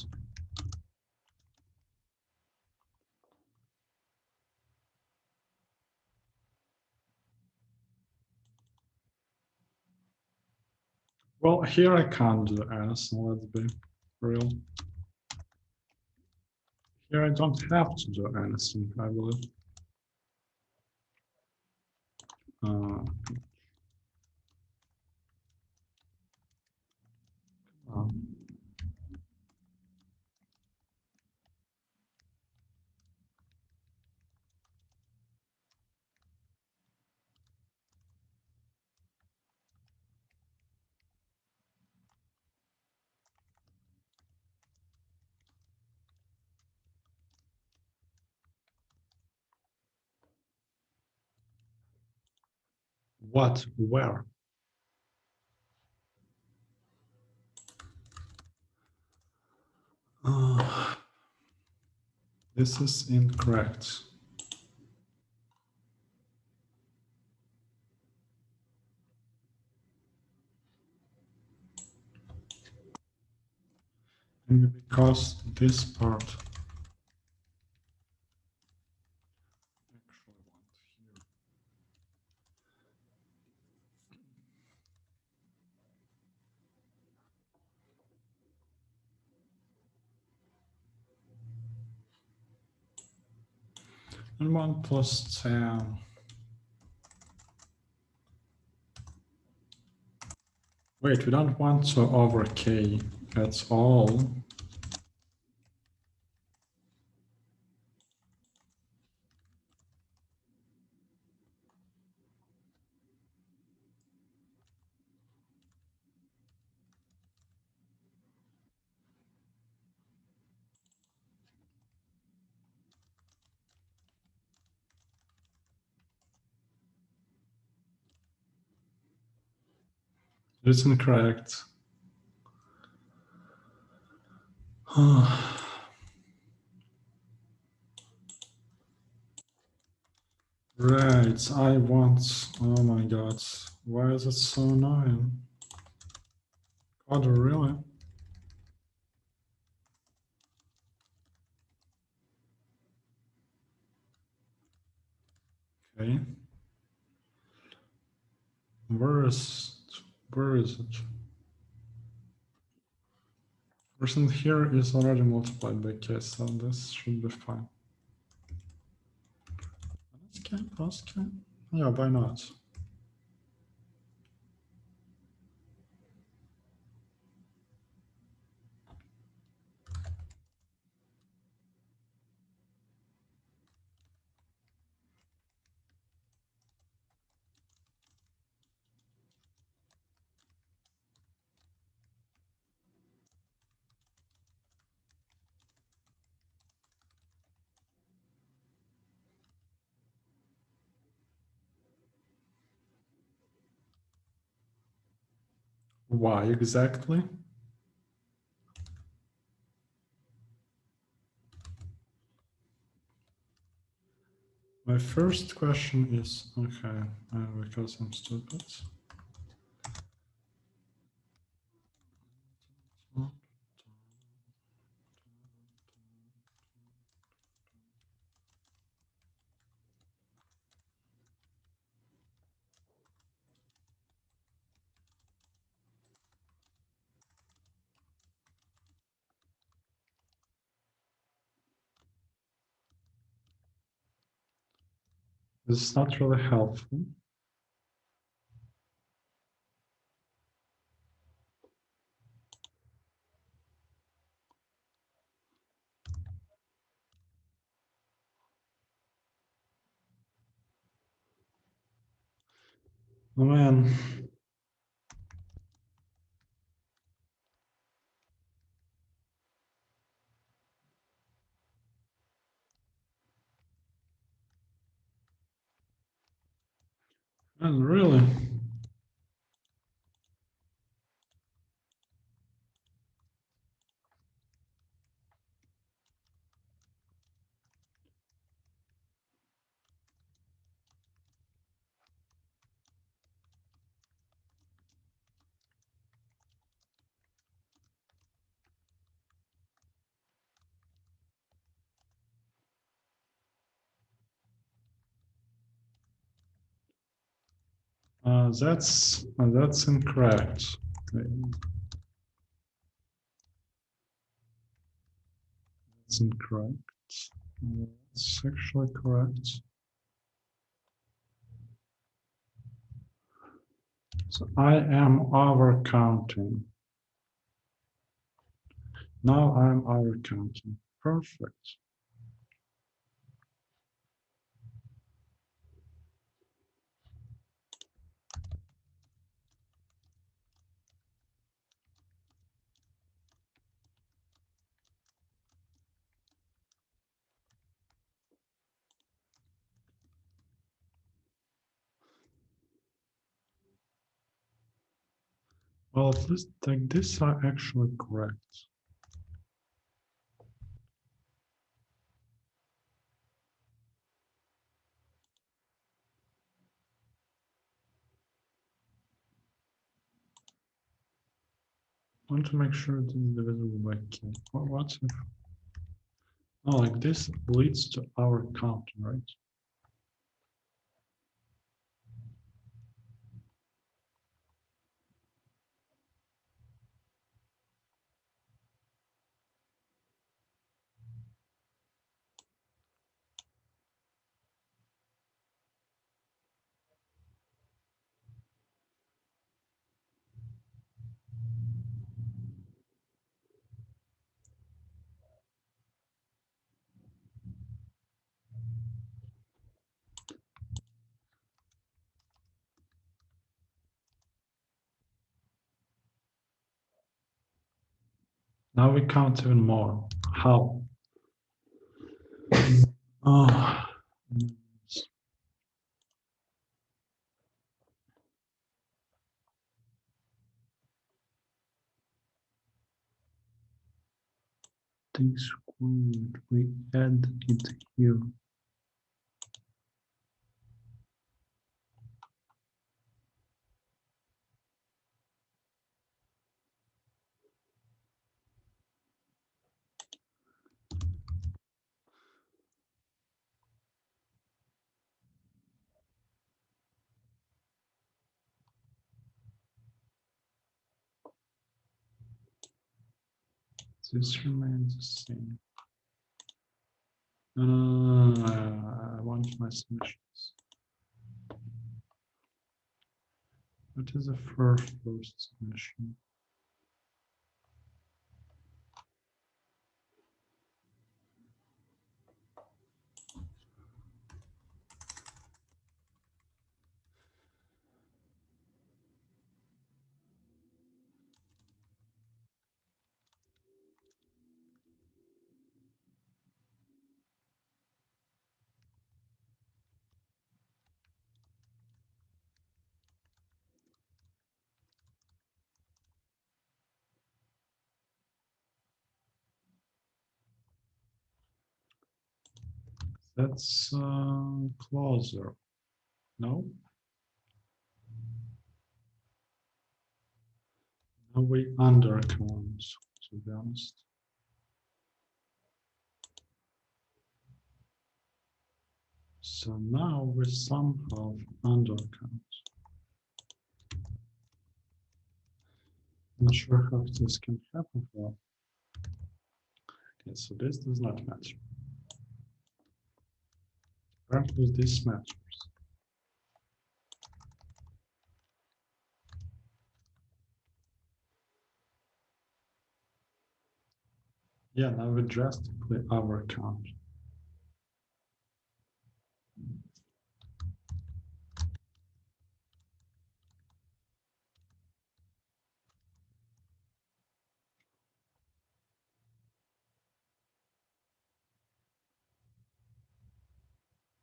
Well, here I can't do anything, let's be real. Here I don't have to do anything, I believe. Uh, um, what? Where? Uh, this is incorrect. Maybe because this part actually want here. And 1 plus 10. Wait, we don't want to over k at all. It's incorrect. Right, I want, oh my god, why is it so annoying? God, really? Okay. Where is it? Percent here is already multiplied by k, so this should be fine. Plus k, plus k. Yeah, why not? Why exactly? My first question is, okay, because I'm stupid. This is not really helpful. Oh man. Man, really? That's incorrect. That's incorrect. It's actually correct. So I am overcounting. Now I'm overcounting. Perfect. Well, at least like this are actually correct. I want to make sure it is divisible by k. What if? Oh, like this leads to our counting, right? Now we count even more. How? Oh, t squared. We add it here. This remains the same. I want my submissions. What is the first submission? That's closer. No? Now we undercount, to be honest. So now we somehow undercount. Not sure how this can happen. Well, okay, so this does not match. Apparently this matches. Yeah, now we drastically overcount.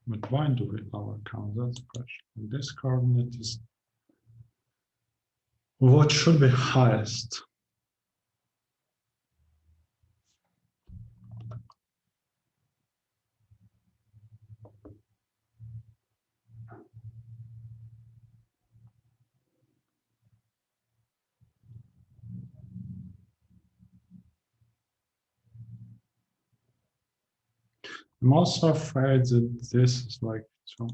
But why do we overcount? That's the question. And this coordinate is what should be highest. I'm also afraid that this is like so.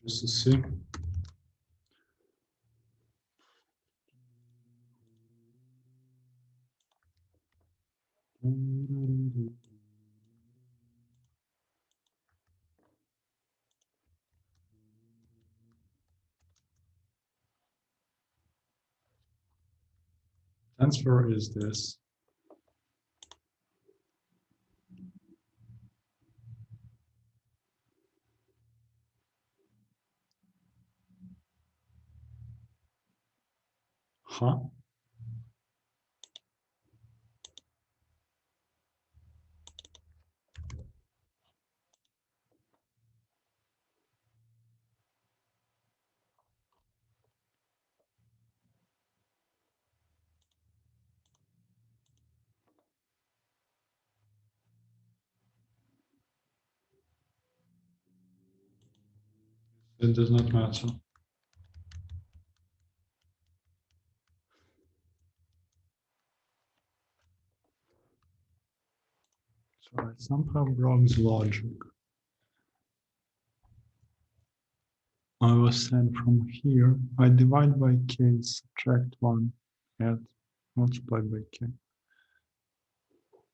Just to see. Answer is this. Huh? It does not matter. So I somehow broke the logic. I was saying from here, I divide by k, subtract 1, add, multiply by k.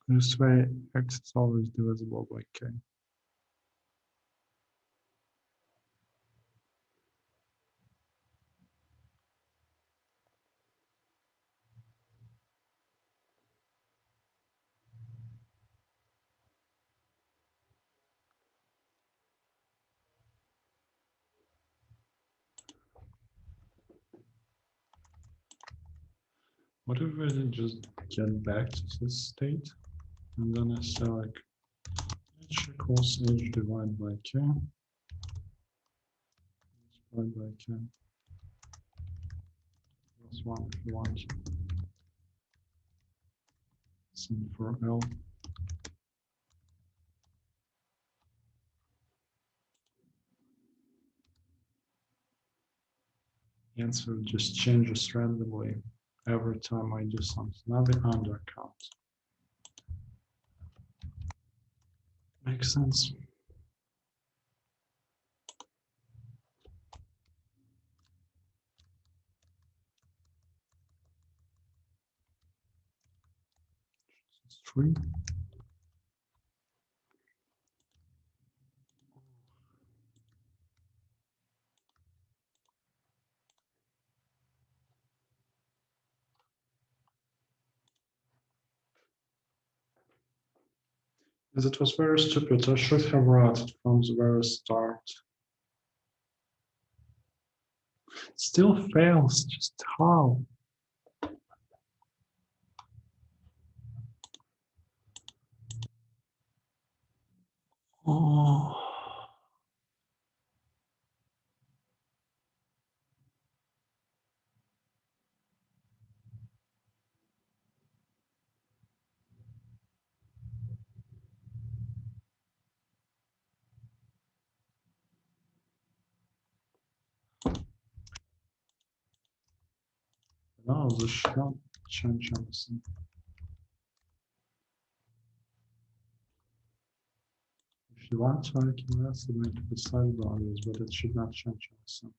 This way, x is always divisible by k. What if I just get back to this state, and then I say like h equals h divided by k, multiplied by k, plus 1 if you want. Same for L. answer just changes randomly every time I do something, not the undercount. Makes sense. It's 3. As it was very stupid, I should have wrote it from the very start. It still fails, just how? Oh. No, this should not change anything. If you want to, I can estimate the side values, but it should not change anything.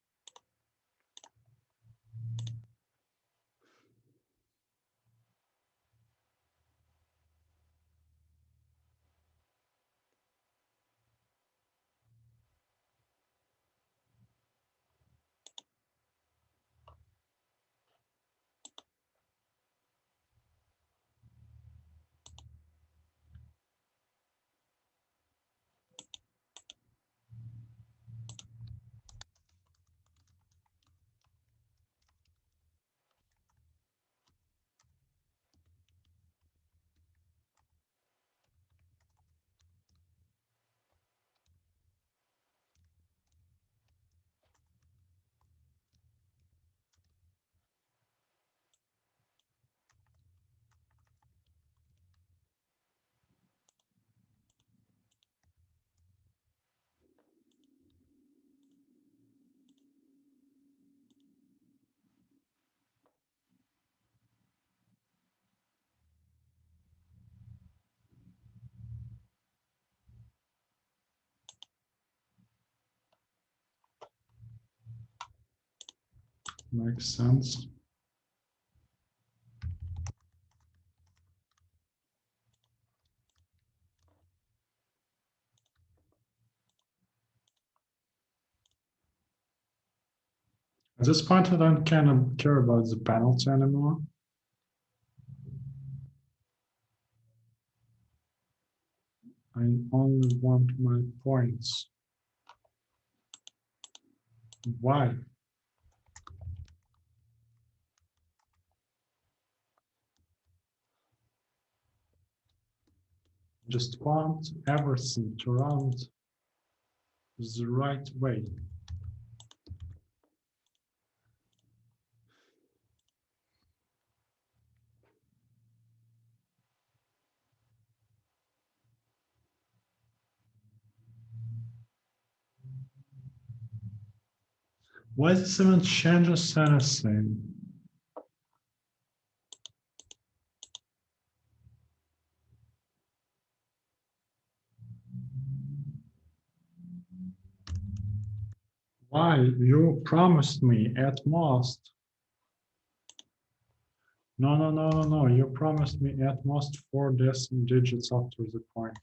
Makes sense. At this point, I don't kind of care about the penalty anymore. I only want my points. Why? Just want everything to run the right way. Why does it even change anything? Why? You promised me at most. No. You promised me at most 4 decimal digits after the point.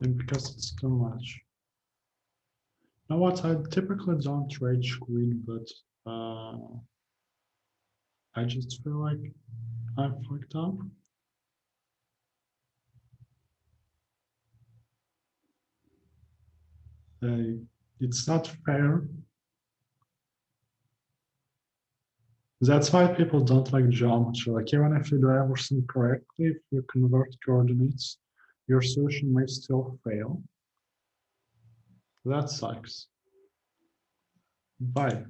And because it's too much. You know what? I typically don't rage quit, but I just feel like I'm fucked up. It's not fair That's why people don't like geometry. Like even if you do everything correctly, if you convert coordinates, your solution may still fail. That sucks. Bye.